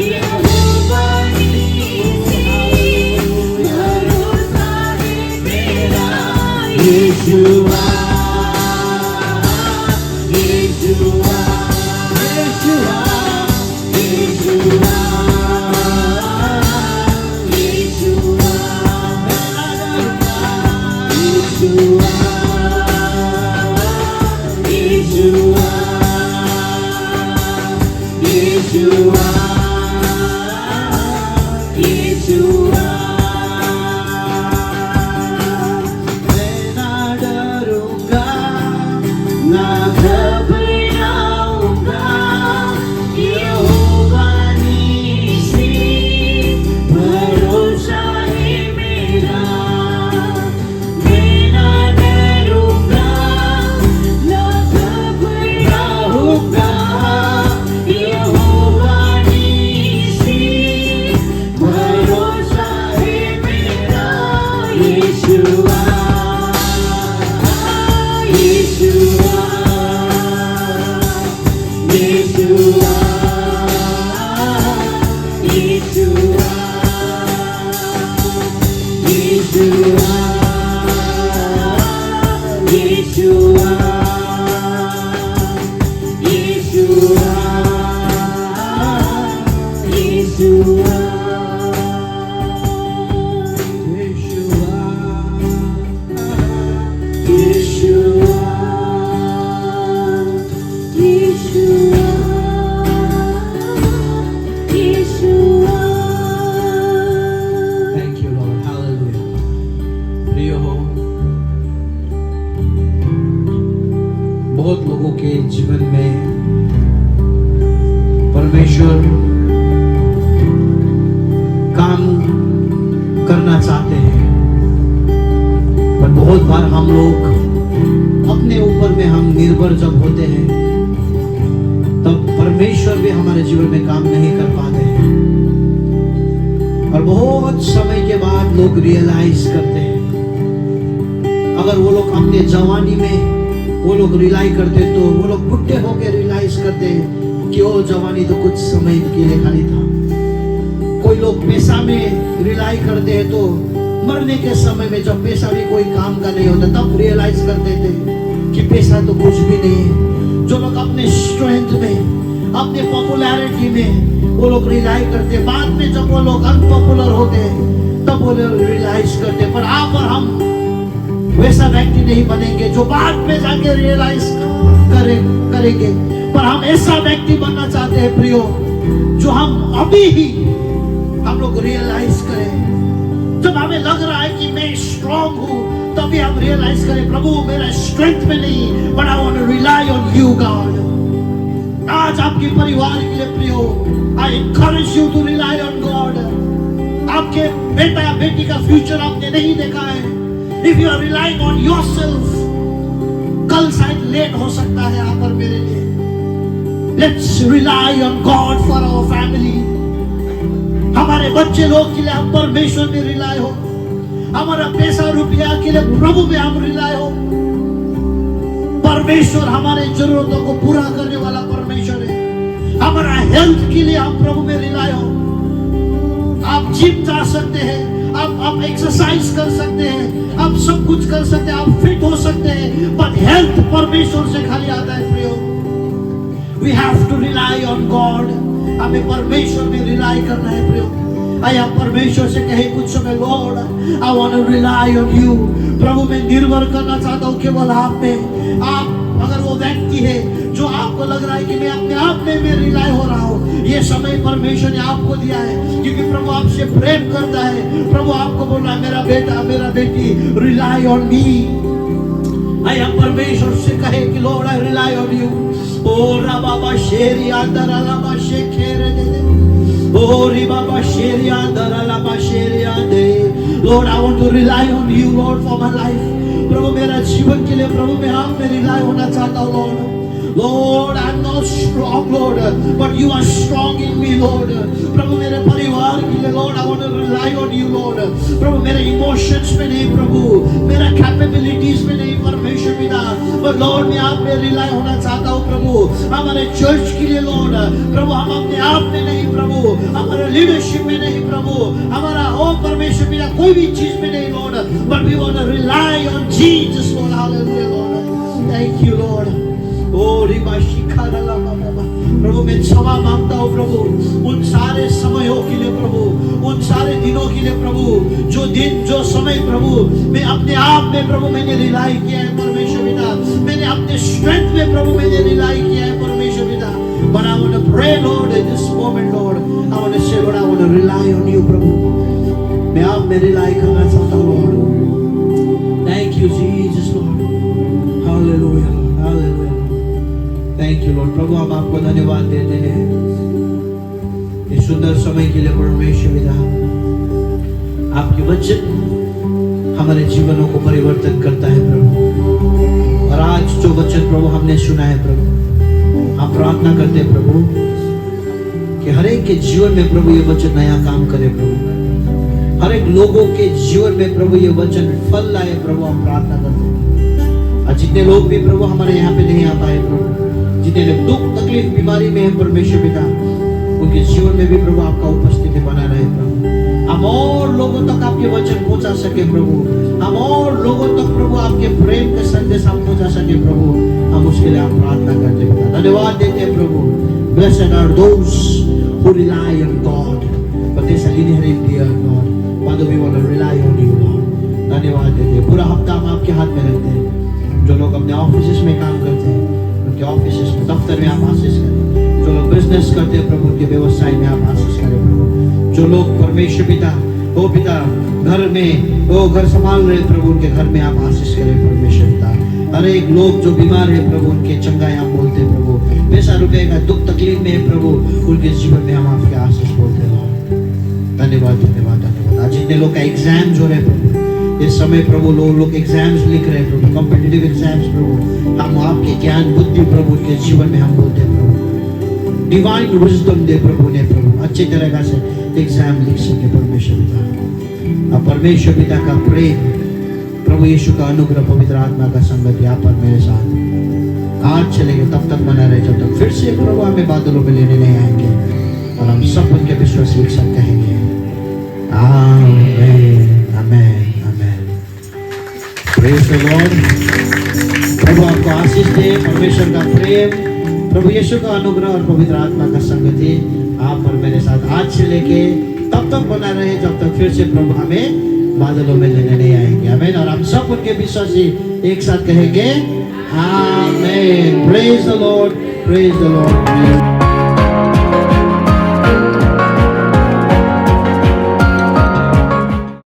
यहोवा नीसी भरोसा है मेरा। यीशुआ यीशुआ यीशुआ यीशुआ यीशुआ यीशुआ यीशुआ यीशुआ यीशुआ। मैं ना डरूंगा ना घबराऊंगा। यहोवा नीसी भरोसा है मेरा। मैं ना डरूंगा ना घबराऊंगा। यहोवा नीसी भरोसा है मेरा। यीशुआ यीशुआ यीशुआ यीशुआ यीशुआ यीशुआ यीशुआ यीशुआ Thank you, Lord. Hallelujah. प्रिय हो, बहुत लोगों के जीवन में परमेश्वर काम करना चाहते हैं, पर बहुत बार हम लोग अपने ऊपर में हम निर्भर जब होते हैं तब परमेश्वर भी हमारे जीवन में काम नहीं कर पाते हैं। और बहुत समय के बाद लोग रियलाइज करते हैं। अगर वो लोग अपने जवानी में वो लोग रिलाई करते तो वो लोग बुढ़े होकर रियलाइज करते हैं कि वो जवानी तो कुछ समय के लिए खाली था। कोई लोग पैसा में रिलाई करते हैं तो मरने के समय में जब पैसा भी कोई काम का नहीं होता तब रियलाइज करते थे कि पैसा तो कुछ भी नहीं है। जो लोग अपने स्ट्रेंथ में, अपने पॉपुलैरिटी में वो लोग रिलाई करते, बाद में जब वो लोग अनपॉपुलर होते हैं तब वो लोग रियलाइज करते। पर आप और हम वैसा व्यक्ति नहीं बनेंगे जो बाद में जाके रियलाइज करेंगे, पर हम ऐसा व्यक्ति बनना चाहते हैं प्रियो, जो हम अभी ही हम लोग रियलाइज करें। जब हमें लग रहा है कि मैं स्ट्रांग हूं तभी हम रियलाइज करें, प्रभु मेरा स्ट्रेंथ में नहीं, but I want to rely on you God. आज आपके परिवार के लिए प्रियो, I encourage you to rely on God. आपके बेटा या बेटी का फ्यूचर आपने नहीं देखा है, if you are relying on yourself, कल शायद लेट हो सकता है आप और मेरे लिए। Let's rely on God for our family. हमारे बच्चे लोग के लिए हम परमेश्वर में रिलाई हो, हमारा पैसा रुपया के लिए प्रभु में हम रिलाई हो। परमेश्वर हमारे जरूरतों को पूरा करने वाला परमेश्वर है। हमारा हेल्थ के लिए हम प्रभु में रिलाई हो। आप जिम जा सकते हैं, आप एक्सरसाइज कर सकते हैं, आप सब कुछ कर सकते हैं, आप फिट हो सकते हैं, बट हेल्थ परमेश्वर से खाली आता है प्रियो। We have to rely on God. हमें परमेश्वर में रिलाई करना है प्रियो। आइए आप परमेश्वर से कहे कुछ समय, lord I want to rely on you. प्रभु मैं निर्भर करना चाहता हूँ केवल आप पे। आप अगर वो व्यक्ति है जो आपको लग रहा है कि मैं अपने आप में मैं रिलाई हो रहा हूँ, ये समय परमेश्वर ने आपको दिया है, क्योंकि प्रभु आपसे प्रेम करता है। प्रभु आपको बोल रहा है, मेरा बेटा मेरा बेटी रिलाई ऑन मी। आइए हम परमेश्वर से कहे कि lord I rely on you. ओ रा बाबा शेरी अंदर अलामा शेखेरे दे दे, ओ री बाबा शेरी अंदर अलामा शेरी आंदे। Lord I want to rely on you lord for my life. प्रभु मेरा जीवन के लिए प्रभु मैं आप में रिलाई होना चाहता हूँ Lord. Lord, I'm not strong, Lord, but you are strong in me, Lord. प्रभु मेरे परिवार के लिए Lord, I want to rely on you, Lord. प्रभु मेरे इमोशंस में नहीं प्रभु, मेरा कैपेबिलिटीज में नहीं परमेश्वर पिता, but Lord मैं आप में रिलाई होना चाहता हूँ प्रभु। हमारे चर्च के लिए Lord, प्रभु हम अपने आप में नहीं प्रभु, हमारे लीडरशिप में नहीं प्रभु, हमारा ओ परमेश्वर पिता कोई भी चीज में नहीं Lord, but we want to rely on Jesus, Lord. Hallelujah, Lord. Thank you, Lord. प्रभु मैं क्षमा मांगता हूँ प्रभु उन सारे समयों के लिए प्रभु, उन सारे दिनों के लिए प्रभु, जो दिन जो समय प्रभु मैं अपने आप में प्रभु मैंने रिलाई किया है परमेश्वर पिता, मैंने अपने स्ट्रेंथ में प्रभु मैंने रिलाई किया है परमेश्वर पिता। But I want to pray Lord in this moment Lord, I want to say Lord I want to rely on you प्रभु, मैं आप में रिलाई करना चाहता हूँ Lord। Thank you Jesus Lord, Hallelujah Lord, Hallelujah। Thank you lord. प्रभु हम आपको धन्यवाद देते हैं इस सुंदर समय के लिए परमेश्वर पिता। आपकी वचन हमारे जीवनों को परिवर्तन करता है प्रभु, और आज जो वचन प्रभु हमने सुना है प्रभु, हम प्रार्थना करते हैं प्रभु कि हर एक के जीवन में प्रभु ये वचन नया काम करे प्रभु, हर एक लोगों के जीवन में प्रभु ये वचन फल लाए प्रभु, हम प्रार्थना करते हैं। और जितने लोग भी प्रभु हमारे यहाँ पे नहीं आ पाए प्रभु, जितने लोग दुख तकलीफ बीमारी में है परमेश्वर पिता, उनके जीवन में भी प्रभु आपका उपस्थिति बना रहे प्रभु। हम और लोगों तक आपके वचन पहुंचा सके प्रभु, हम और लोगों तक प्रभु आपके प्रेम के संदेश हम पहुंचा सके प्रभु, हम उसके लिए आप प्रार्थना करते हैं, धन्यवाद देते हैं प्रभु। Blessed are those who rely on God, but they shall inherit the earth, Lord. Father, we want to rely on you, Lord. धन्यवाद देते हैं। पूरा हफ्ता हम आपके हाथ में रखते हैं। जो लोग अपने ऑफिस में काम करते हैं उनके ऑफिस में, दफ्तर में आप आशीष करें। जो लोग बिजनेस करते हैं प्रभु उनके व्यवसाय में आप आशीष करें प्रभु। जो लोग परमेश्वर पिता ओ पिता घर में वो घर संभाल रहे प्रभु, उनके घर में आप आशीष करें परमेश्वर पिता। हर एक लोग जो बीमार है प्रभु उनके चंगाई आप बोलते हैं प्रभु, पैसा रुपए का दुख तकलीफ में है प्रभु, उनके जीवन में हम आपके आशीष बोलते हैं। धन्यवाद धन्यवाद धन्यवाद। आज जितने लोग का एग्जाम्स हो रहे हैं प्रभु, इस समय प्रभु लोग एग्जाम्स लिख रहे हैं प्रभु, कॉम्पिटिटिव एग्जाम्स प्रभु, हम आपके ज्ञान बुद्धि प्रभु के जीवन में हम बोलते हैं प्रभु, डिवाइन विजडम दे प्रभु ने प्रभु, अच्छी तरह से एग्जाम लिख सके परमेश्वर पिता। अब परमेश्वर पिता का प्रेम, प्रभु यीशु का अनुग्रह, पवित्र आत्मा का संगति आप पर मेरे साथ आज चलेंगे, तब तक बना रहे जब तक फिर से प्रभु हमें बादलों में लेने नहीं आएंगे और हम सब उनके विश्वास एक साथ कहेंगे amen amen amen. Praise the lord. प्रभु आपको आशीष दे, परमेश्वर का प्रेम, प्रभु यीशु का अनुग्रह और पवित्र आत्मा का संगति आप पर मेरे साथ आज से लेके तब तक बना रहे जब तक फिर से प्रभु हमें बादलों में लेने नहीं आएंगे। आमेन। और हम सब उनके विश्वासी एक साथ कहेंगे amen. Praise the Lord, praise the Lord.